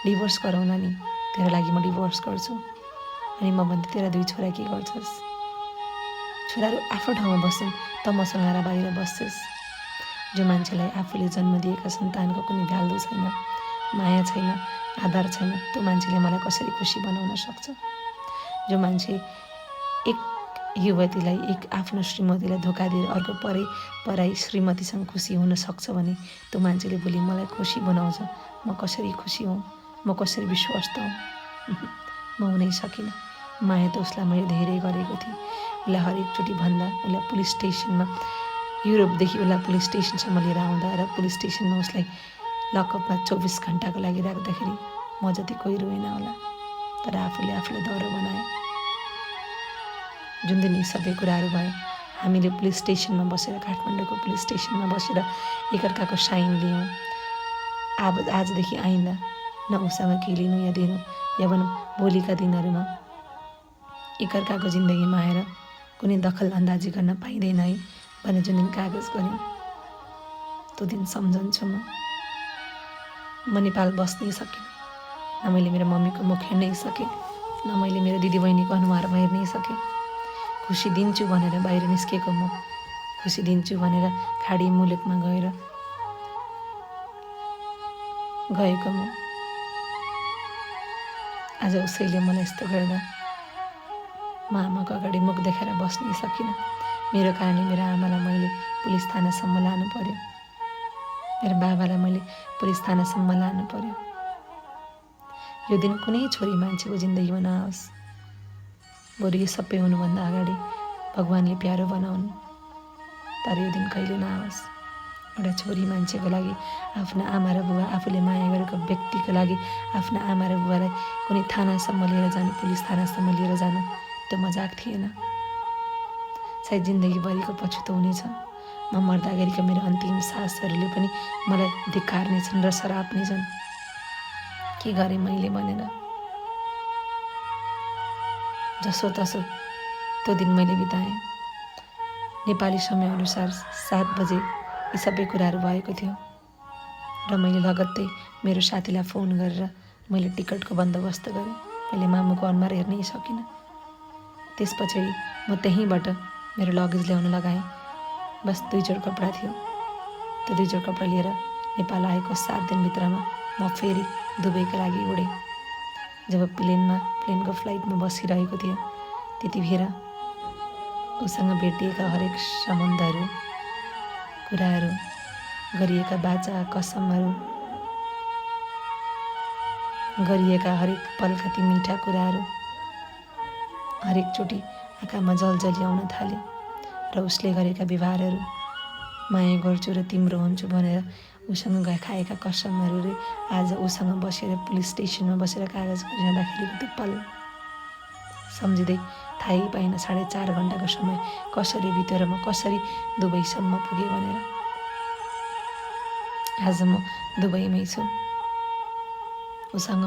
डिभोर्स गरौँला नि, तेरो लागि म डिभोर्स गर्छु। अनि म भन्थेँ तेरा 2 छोरा के गर्छस्, छोराहरू आफ्नो ठाउँमा बस्छन्, त मसँग आएर बाहिर बस्छस्। जो मान्छेलाई आफूले जन्म दिएका सन्तानको कुनै भ्यालु छैन, माया छैन, आधार छैन, त्यो मान्छेले मलाई कसरी खुसी बनाउन सक्छ। जो मान्छे एक युवतीलाई, एक आफ्नो श्रीमतीलाई धोका दिएर अर्को पराई श्रीमतीसँग खुसी हुन सक्छ भने त्यो मान्छेले भोलि मलाई खुसी बनाउँछ। म कसरी खुसी हौँ, म कसरी विश्वस्त हौँ? म हुनै सकिनँ। माया त उसलाई मैले धेरै गरेको थिएँ। उसलाई हरेकचोटि भन्दा उसलाई पुलिस स्टेसनमा, युरोपदेखि उसलाई पुलिस स्टेसनसम्म लिएर आउँदा र पुलिस स्टेसनमा उसलाई लकअपमा 24 घन्टाको लागि राख्दाखेरि म जति कोही रोएन होला, तर आफूले आफूलाई दह्रो बनाएँ। जुन दिन यी सबै कुराहरू भयो, हामीले पुलिस स्टेसनमा बसेर, काठमाडौँको पुलिस स्टेसनमा बसेर एकअर्काको साइन लियौँ। अब आजदेखि आइन्दा न उसँग के लिनु या दिनु, या भनौँ भोलिका दिनहरूमा एकअर्काको जिन्दगीमा आएर कुनै दखल अन्दाजी गर्न पाइँदैन है भने जुन दिन कागज गऱ्यौँ, त्यो दिन सम्झन्छु म नेपाल बस्नै सकिनँ। न मैले मेरो मम्मीको मुख हेर्नै सकेँ, न मैले मेरो दिदीबहिनीको अनुहारमा हेर्नै सकेँ। खुसी दिन्छु भनेर बाहिर निस्केको म, खुसी दिन्छु भनेर खाडी मुलुकमा गएको म, आज उसैले मलाई यस्तो गर्दा म आमाको अगाडि मुख देखाएर बस्नै सकिनँ। मेरो कारणले मेरो आमालाई मैले पुलिस थानासम्म लानु पर्यो, मेरो बाबालाई मैले पुलिस थानासम्म लानु पर्यो। यो दिन कुनै छोरी मान्छेको जिन्दगीमा नआओस्। बरु यो सबै हुनुभन्दा अगाडि भगवान्ले प्यारो बनाउनु, तर यो दिन कहिले नआओस्। एउटा छोरी मान्छेको लागि आफ्ना आमा र बुबा, आफूले माया गरेको व्यक्तिको लागि आफ्ना आमा र बुबालाई कुनै थानासम्म लिएर जानु, पुलिस थानासम्म लिएर जानु, त्यो मजाक थिएन। सायद जिन्दगीभरिको पछुतो हुनेछ। म मर्दाखेरिको मेरो अन्तिम सासहरूले पनि मलाई धिक्कार्नेछन् र सराप्नेछन्। के गरेँ मैले भनेर। जसोतसो त्यो दिन मैले बिताएँ। नेपाली समयअनुसार 7 बजे यी सबै कुराहरू भएको थियो र मैले लगत्तै मेरो साथीलाई फोन गरेर मैले टिकटको बन्दोबस्त गरेँ। मैले मामुको अनुहार हेर्नै सकिनँ। त्यस पछाडि म त्यहीँबाट मेरो लगेज ल्याउन लगाएँ। बस 2 जोड कपडा थियो। त्यो 2 जोड कपडा लिएर नेपाल आएको 7 दिनभित्रमा म फेरि दुबईको लागि उडेँ। जब प्लेनको फ्लाइटमा बसिरहेको थिएँ, त्यतिखेर उसँग भेटिएका हरेक सम्बन्धहरू, कुराहरू, गरिएका बाचा कसमहरू गरिएका हरेक पलका ती मिठा कुराहरू हरेकचोटि आँखामा जलजली आउन थाल्यो र उसले गरेका व्यवहारहरू, माया गर्छु र तिम्रो हुन्छु भनेर उसँग खाएका कसमहरूले आज उसँग बसेर पुलिस स्टेसनमा बसेर कागज गरिरहँदाखेरिको त्यो पल सम्झिँदै थाहै पाइन 4.5 घन्टाको समय कसरी बित्यो र म कसरी दुबईसम्म पुगेँ भनेर। आज म दुबईमै छु। उसँग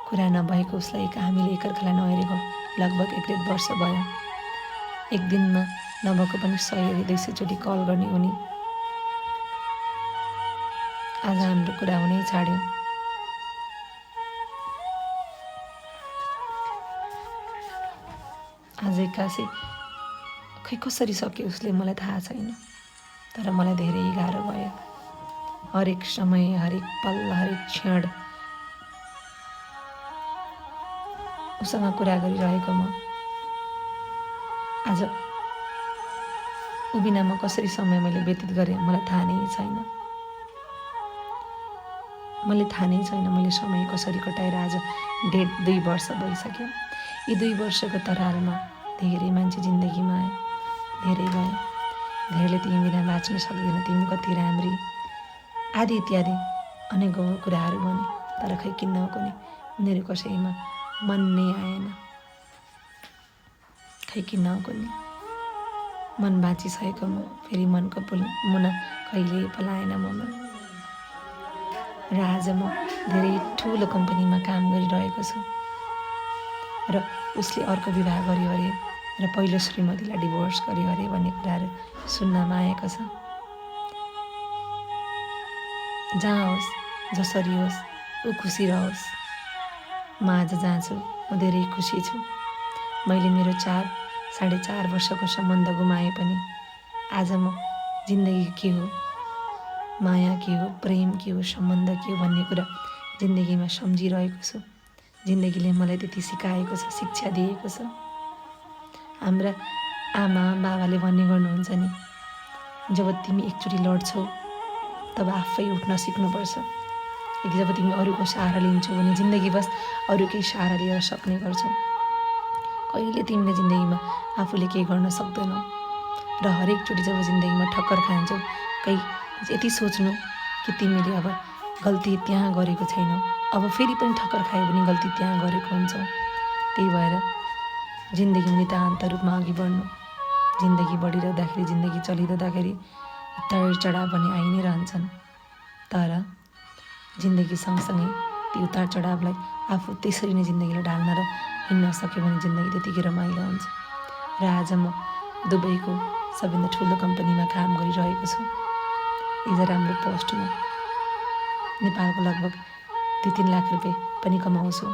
कुरा नभएको, उसलाई हामीले एकअर्कालाई नहेरेको लगभग 1.5 वर्ष भयो। एक दिनमा नभएको पनि 100-200 चोटि कल गर्ने उनी आज हाम्रो कुरा हुनै छाड्यो। आज एक्कासी खै कसरी सक्यो उसले मलाई थाहा छैन, तर मलाई धेरै गाह्रो भयो। हरेक समय, हरेक पल, हरेक क्षण उसँग कुरा गरिरहेको म आज उबिना म कसरी समय मैले व्यतीत गरेँ मलाई थाहा नै छैन। मैले समय कसरी कटाएर आज 2 वर्ष भइसक्यो। यी 2 वर्षको तरालमा धेरै मान्छे जिन्दगीमा आए, धेरै गए। धेरैले तिमी बिना बाँच्न सक्दैन, तिमी कति राम्री आदि इत्यादि अनेक कुराहरू भने, तर खै किन नकुने उनीहरू कसैमा मन नै आएन। खै किन नकुने मन बाँचिसकेको म फेरि मनको मुना कहिले पलाएन ममा। र आज म धेरै ठुलो कम्पनीमा काम गरिरहेको छु र उसले अर्को विवाह गर्यो अरे र पहिलो श्रीमतीलाई डिभोर्स गर्यो अरे भन्ने कुराहरू सुन्नमा आएको छ। जहाँ होस्, जसरी होस्, ऊ खुसी रहोस्। म आज जहाँ छु म धेरै खुसी छु। मैले मेरो 4.5 वर्षको सम्बन्ध गुमाए पनि आज म जिन्दगी के हो, माया के हो, प्रेम के हो, सम्बन्ध के हो भन्ने कुरा जिन्दगीमा सम्झिरहेको छु। जिन्दगीले मलाई त्यति सिकाएको छ, शिक्षा दिएको छ। हाम्रा आमा बाबाले भन्ने गर्नुहुन्छ नि, जब तिमी एकचोटि लड्छौ तब आफै उठ्न सिक्नुपर्छ। यदि जब तिमी अरूको सहारा लिन्छौ भने जिन्दगी बस अरूकै सहारा लिएर सक्ने गर्छौ। कहिले तिमीले जिन्दगीमा आफूले केही गर्न सक्दैनौ र हरेकचोटि जब जिन्दगीमा ठक्कर खान्छौ यति सोच्नु कि तिमीले अब गल्ती त्यहाँ गरेको छैनौ, अब फेरि पनि ठक्कर खायो भने गल्ती त्यहाँ गरेको हुन्छौ। त्यही भएर जिन्दगी नितान्त रूपमा अघि बढ्नु। जिन्दगी बढिरहँदाखेरि, जिन्दगी चलिरहँदाखेरि उतार चढाव पनि आइ नै रहन्छन्, तर जिन्दगी सँगसँगै ती उतार चढावलाई आफू त्यसरी नै जिन्दगीलाई ढाल्न र हिँड्न सक्यो भने जिन्दगी त्यतिकै रमाइलो हुन्छ। र आज म दुबईको सबैभन्दा ठुलो कम्पनीमा काम गरिरहेको छु। एउटा राम्रो पोस्टमा नेपालको लगभग 2-3 लाख रुपियाँ पनि कमाउँछु।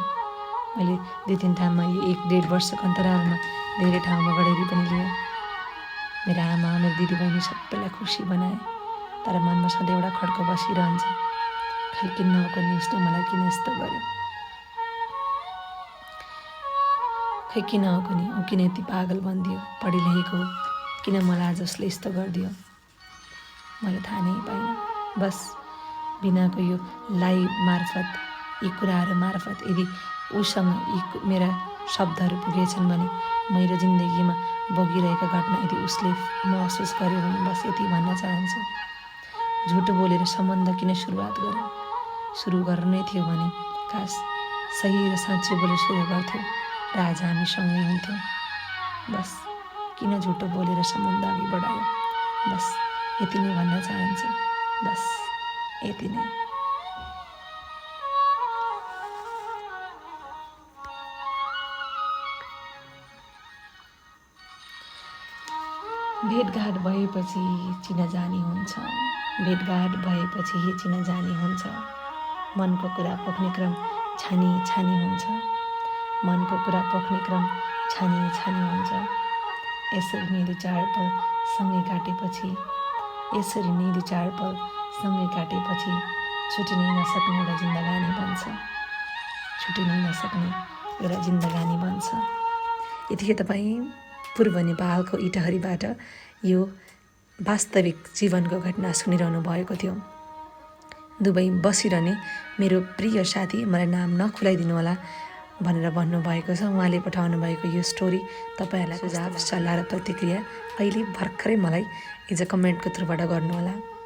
मैले 2-3 ठाउँमा 1.5 वर्षको अन्तरालमा धेरै ठाउँमा गडेरी पनि लिएँ। मेरो आमा, मेरो दिदीबहिनी सबैलाई खुसी बनाए, तर मनमा सधैँ एउटा खड्को बसिरहन्छ। खै किन नगर्ने उसले मलाई किन यस्तो गर्यो, खै किन नगर्ने ऊ किन यति पागल बनिदियो, पढी लेखेको किन मलाई आज उसले यस्तो गरिदियो, मैले थाहा नै पाइनँ। बस बिनाको यो लाइभ मार्फत, यी कुराहरू मार्फत यदि उसँग यी मेरा शब्दहरू पुगेछन् भने मेरो जिन्दगीमा बगिरहेका घटना यदि उसले महसुस गर्यो भने बस यति भन्न चाहन्छु, झुटो बोलेर सम्बन्ध किन सुरुवात गर्यो। सुरु गर्नै थियो भने खास सही र साँच्चै बोलेर सुरु गर्थ्यो र आज हामी सँगै हुन्थ्यौँ। बस किन झुटो बोलेर सम्बन्ध अघि बढायो, बस यति नै भन्न चाहन्छु। बस यति नै। भेटघाट भएपछि चिनाजानी हुन्छ, भेटघाट भएपछि चिनाजानी हुन्छ। मनको कुरा पोख्ने क्रम छानी छानी हुन्छ, मनको कुरा पोख्ने क्रम छानी छानी हुन्छ। यसरी नै 2-4 पल सँगै काटेपछि, यसरी नै 2-4 पल सँगै काटेपछि छुटिनै नसक्ने एउटा जिन्दगानी बन्छ, छुटिनै नसक्ने एउटा जिन्दगानी बन्छ। यतिकै तपाईँ पूर्व नेपालको इटहरीबाट यो वास्तविक जीवनको घटना सुनिरहनु भएको थियो। दुबई बसिरहने मेरो प्रिय साथी मलाई नाम नखुलाइदिनु होला भनेर भन्नुभएको छ। उहाँले पठाउनु भएको यो स्टोरी तपाईँहरूलाई सुझाव सल्लाह र प्रतिक्रिया अहिले भर्खरै मलाई हिजो कमेन्टको थ्रुबाट गर्नुहोला।